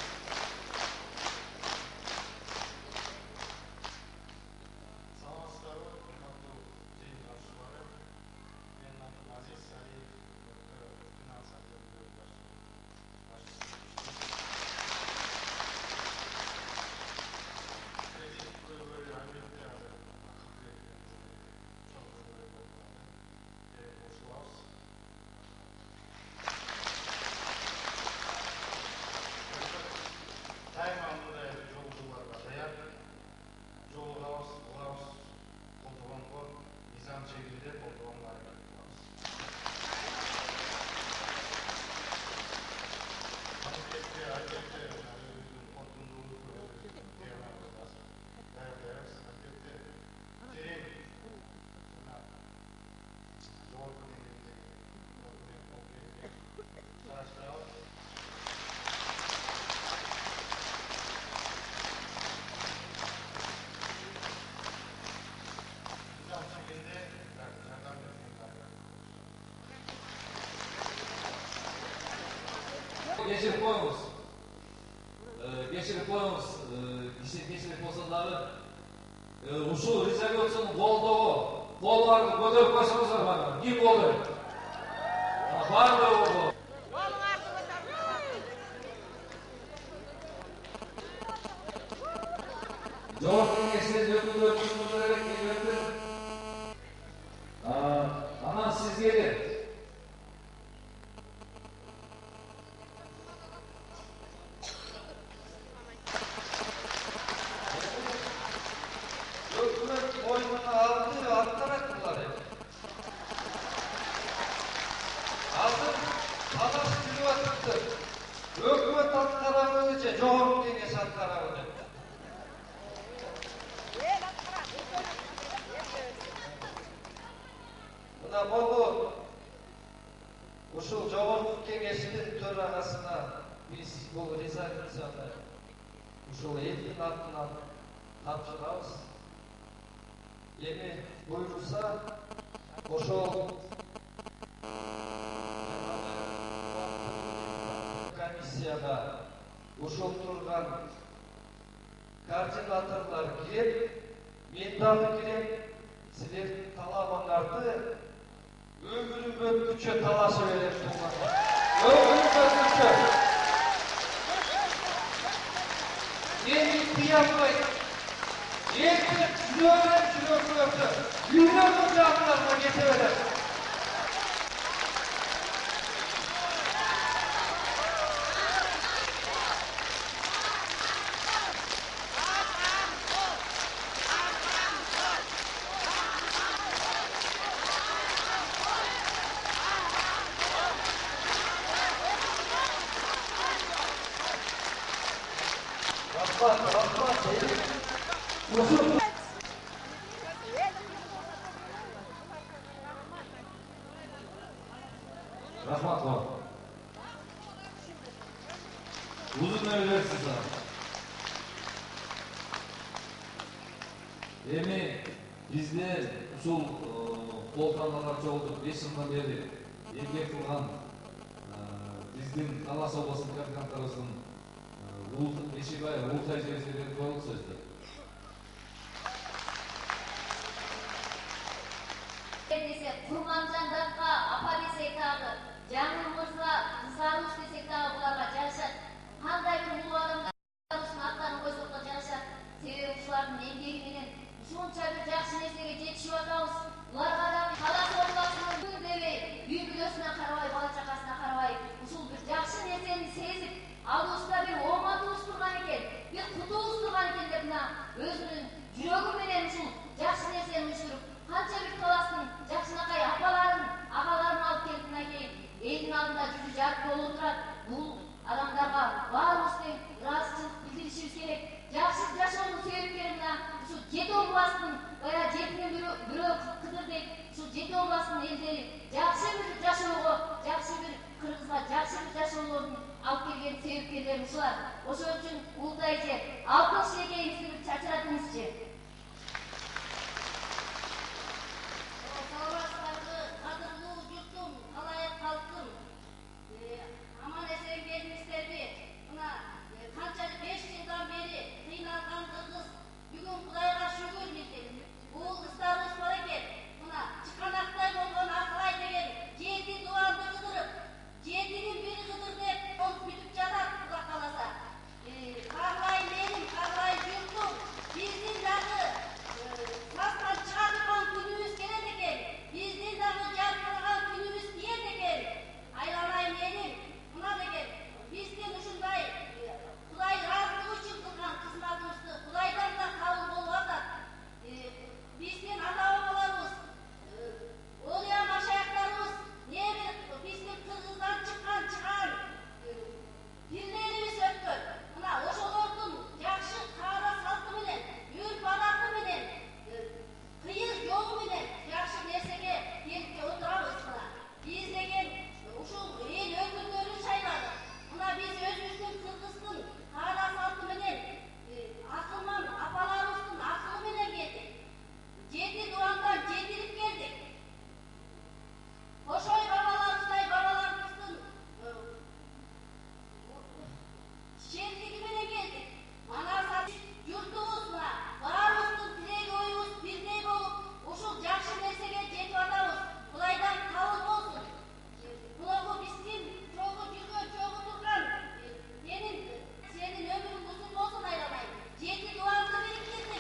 Geçirip koyunuz. Geçirip koyunuz. Geçirip olsaları ушул резолюцияны колдоо, колдорду көтөрүп койсоңуздар баары. Ким колдойт? Баардыгы колдойт. Жогорку Кеңештин өкүлдөрүн беререк келбеттир. Анан сизге де Өкмөt мойнуна алды, аткараттылар эми. Азыр талаш жүрүп атыптыр. Өкмөт аткарабы же Жогорку Кеңеш аткарабы деп. Мына могу ушул Жогорку Кеңештин төрагасына биз бул резолюцияны ушул элдин атынан тапшырабыз. Эми буйруса ошол комиссияга ушул турган координаторлор кирет, мен дагы кирем. Силердин талабыңарды өмүрүм өткүнчө талаша берем. Өмүрүм өткүнчө. Мени тыя албайт. Эртең жүрөктөрдө үйрөнүү жагдарына кете берем. Рахмат вам. Uzun ömürlersiz abi. Эми бизде ушул колтоналар чогултуп 5 жылдан бери эмгек кылган биздин Талас областынын координаторубуздун Ишибаев Ултай жересине коюлуп сөздү. Десе Курманжан датка апа десек дагы, Жаңыл мырза Сарыуш десек дагы буларга жарашат. Кандай бир улуу адамдар аттарын койсок да жарашат. Себеби ушулардын эмгеги менен ушунча бир жакшы нерсеге жетишип атабыз. Буларга да Талас областынын күн дебей, үй бүлөсүнө карабай, бала чакасына карабай, ушул бир жакшы нерсени сезип, алыбызда бир ооматыбыз турган экен, бир кутубуз турган экен деп мына өзүнүн жүрөгү менен ушул жакшы нерсени уюштуруп, канча бир Таластын жакшынакай апаларын, агаларын алып келип мынакей элдин алдында жүзү жарык болуп турат. Бул адамдарга баарыбыз тең ыраазычылык билдиришибиз керек. Жакшы жашоонун себепкери мына ушул жети областтын бая жетинен бирөө кыдырдек ушул жети областтын элдери жакшы бир жашоого, жакшы бир кыргызга жакшы бир жашоолорун алып келген себепкерлер ушулар. Ошол үчүн Ултай эже, алтын шекейибизди бир чачыратыңызчы. Саламатсыздарбы, кадырлуу журтум, алайык калкым. Аман эсен келиңиздерби? Мына канча 5 жылдан бери кыйналган кыргыз бүгүн Кудайга шүгүр биздик. Бул кыздарыбыз бар экен. Мына чыканактай болгон Акылай деген 7 дуанды кыдырып, 7-нин бири кыдыр деп ол бүтүп жатат Кудай кааласа. Акылай менин, Акылай журтум, биздин дагы састан чыга турган күнүбүз келет экен. Биздин дагы жаркыраган күнүбүз тиет экен. Айланай менин, мына деген биздин ушундай Кудай ыраазылыгы үчүн кылган кызматыбызды Кудайдан да кабыл болуп атат. Биздин ата-бабаларыбыз, олия машаяктарыбыз не бир биздин кыргыздан чыккан пирлерибиз өткөн. Мына ошолордун жакшы каада салты менен, үрп адаты менен, кыйыр жолу менен жакшы нерсеге келип отурабыз мына. Биз деген ушул эл өкүлдөрүн шайладык. Мына биз өзүбүздүн кыргыздын каада салты менен, акылман апаларыбыздын акылы менен келдик. 7 дуандан жетирип келдик. Ошой бабаларыбыздай бабаларыбыздын шерттиги менен келдик. Анаса журтубуз мына баарыбыздын тилеги оюбуз бирдей болуп, ушул жакшы нерсеге жетип атабыз. Кудайдан кабыл болсун. Булагу биздин чогуу жүргөн, чогуу турган сенин өмүрүң узун болсун айланай. 7 дуанды бириктирдик.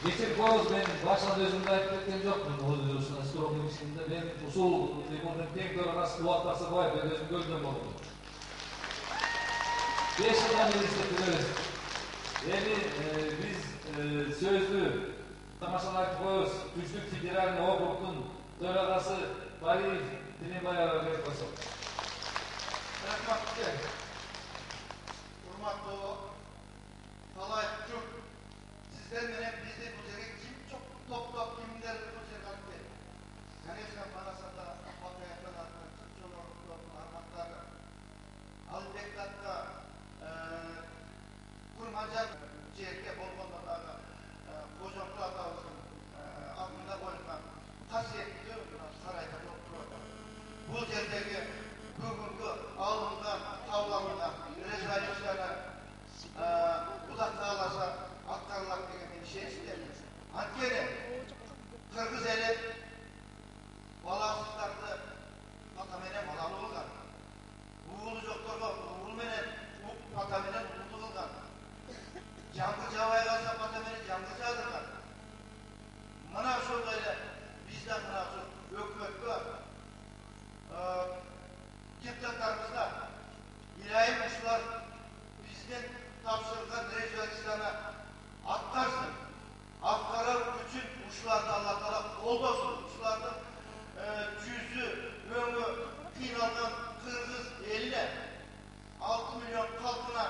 Geçen koz ben baştan özümde ayıp etken jokmun özüne strokum işinde ben usul Timur'un teң төрағасы Кубат Сарбаев ben özüm gözlem oldum. 5 yıldan beri istetiyoruz. Yani biz sözlü tamaşalar koyuz. Türk Federalny okrug'un төрағасы Paриев Тинебаевға беріп қойсақ. Рахмат. Урматтуу талай жұрт, сіздер менен бізді бұл жерге ким çok топтап, кимдер бұл жерге алып келді. Конечно, Манасада Батаяттан аттан Чын Орықтың армақтары. Албек атта Курманжан жерге болғанда дағы Қожоңқы атауыздың алдында қойылған қасиетті сарайда тұрады. Бұл жердегі бүгінгі алынған, тауланған резолюцияны Құда Тағаласы атқарылады деген мен сенімдемін. Анткени қырғыз елі баласыздарды батаменен балалы қылған. Уылы жоқтарға уылменен, батаменен уылы қылған. Жаңғы жабай қалса батаменен жаңғы жадырған. Мына ошол эле бизден мына өкмөткө депутаттарыбызга илайым ушулар бизден тапшырылган резолюцияны аткарсын. Аткаруу үчүн ушуларды Алла Таала колдосун. Ушулардын жүзү өңү кыйналган кыргыз элине 6 миллион халкына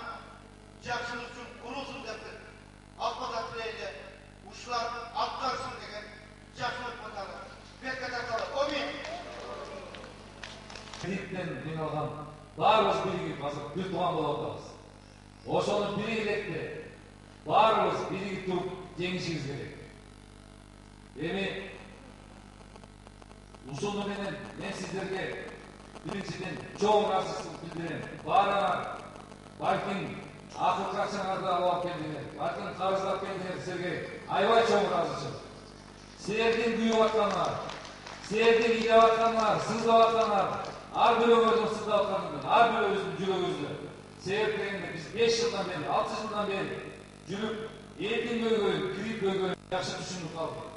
жакшылык үчүн курулсун деп Алпада тилейли. Ушулар аткарсын деген жакшылык баталы. Бетке тарталы. Омин. Бириктен жиналган баарыбыз биригип азыр бир тууган болуп атабыз. Ошону биригилекте баарыбыз биригип туруп жеңишибиз керек. Эми ушуну менен мен сиздерге биринчиден чоң ыраазычылык билдирем. Баарыңар балким акыл качаңарды алып келдиңер, балким карыздап келдиңер, силерге аябай чоң ыраазычылык. Силердин күйүп атканыңар, силердин ыйлап атканыңар, сыздап атканыңар, ар бирөөңөрдүн сыздап атканыңар, ар бирөөбүздүн жүрөгүбүздө себеп дегенде биз 5 жылдан бери, 6 жылдан бери жүрүп, элдин көйгөйүн, кирип көйгөйүн жакшы түшүнүп калдык.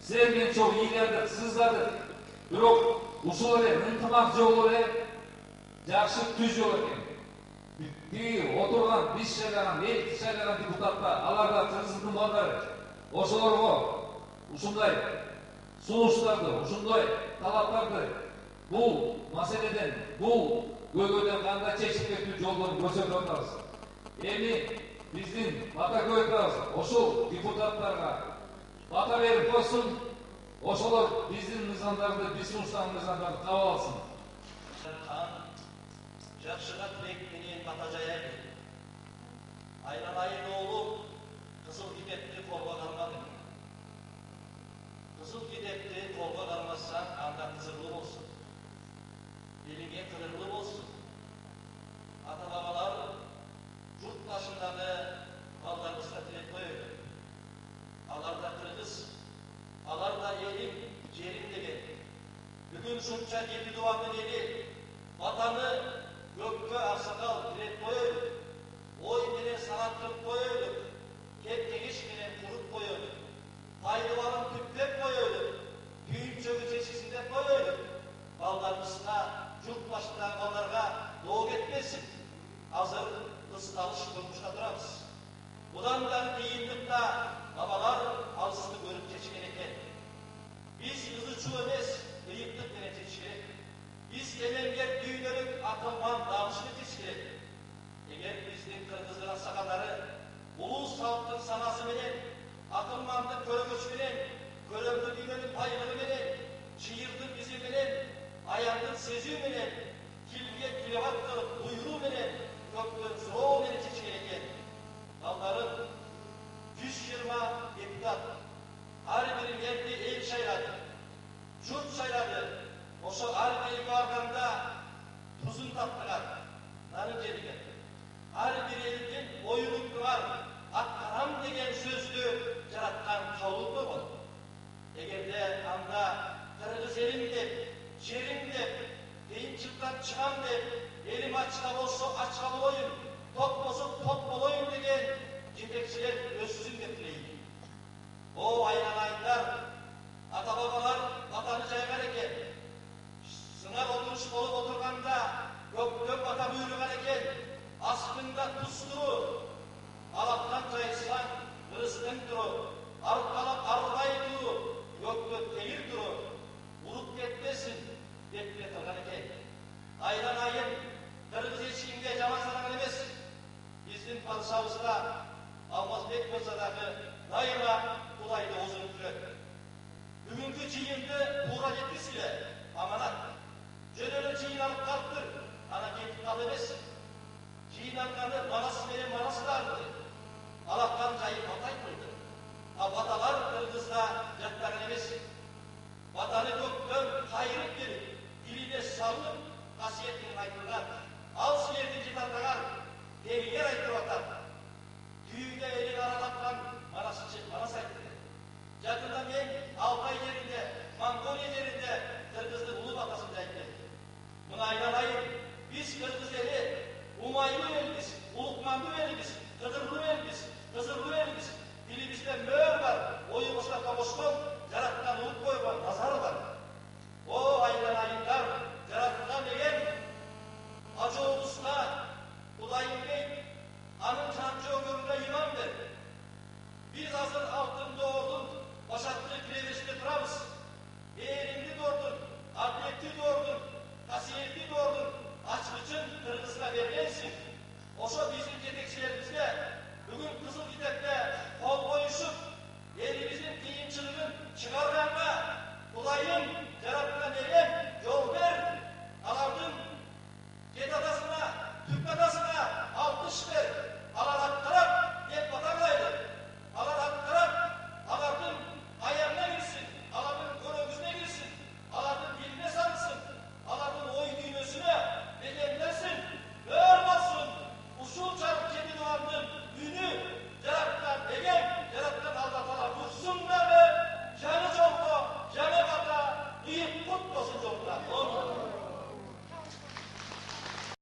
Силер менен чоң ыйладык, сыздадык. Бирок ушул эле ынтымак жолу эле жакшы түз жол экен. Тиги отурган, биз шайлаган, эл шайлаган депутаттар, алар да кыргыздын балдары. Ошолорго ушундай сунуштарды, ушундай талаптарды бул маселеден, бул көйгөйдөн кандай чечип кетүү жолдорун көрсөтүп атабыз. Эми биздин бата көйгөйбүз ошол депутаттарга бата берип койсун, ошолор биздин мыйзамдарды, биз сунуштаган мыйзамдарды кабыл алсын. Жакшыга тилек менен бата жаяйын. Айналайын оğlum, кызыл китепти колго кармадың. Кызыл китепти колго кармасаң, анда кызырлы болсун. Элиңе кырырлы болсун. Ата-бабалар журт башындагы балдарыбызга тилек коёлу. Алар да кыргыз, алар да элим, жерим деген. Бүгүн ушунча жети дубанын эли батаны көккө аксакал тилек коёлу. Ой менен сагаттырып коёлу. Кеп кеңеш менен куруп коёлу. Пайдыбалын түптеп коёлу. Күйүнчөгү чечкисин деп коёлу. Балдарыбызга, журт башындагы балдарга доо кетпесин. Азыр кызгалыш турмушта турабыз. Будан да кыйындыкта бабалар алысты көрүп чечкен экен. Биз кызычуу эмес, ыйыктык менен чечиш керек. Биз кемеңгер дүйнөлүк атылган дабыш менен чечиш керек. Эгер биздин кыргыздын аксакалдары улуу салттын санасы менен, атылмандын көрөгөч менен, көрөмдү дүйнөнүн байлыгы менен, чыйырдын бизи менен, аяндын сезүү менен, килге килебат кылып буйруу менен, көктөн суроо менен чечкен экен. Балдарын 120 депутат ар бир элди эл шайлады, журт шайлады. Ошо ар бир элге барганда тузун таптыган, нанын жедиген. Ар бир элдин оюнун бар, аткарам деген сөздү жараткан кабыл болгон. Эгерде анда кыргыз элим деп, жерим деп, кыйынчылыктан чыгам деп, элим ачка болсо ачка болоюн, топ болсо топ болоюн деген жетекчилер өссүн деп тилейм. О кал эмес. Жыйналганы манасы менен манастарды. Алаккан жайы батай кылды. А баталар кыргызда жаттаган эмес. Батаны көктөн кайрып берип, дилине салып, касиетин айтылган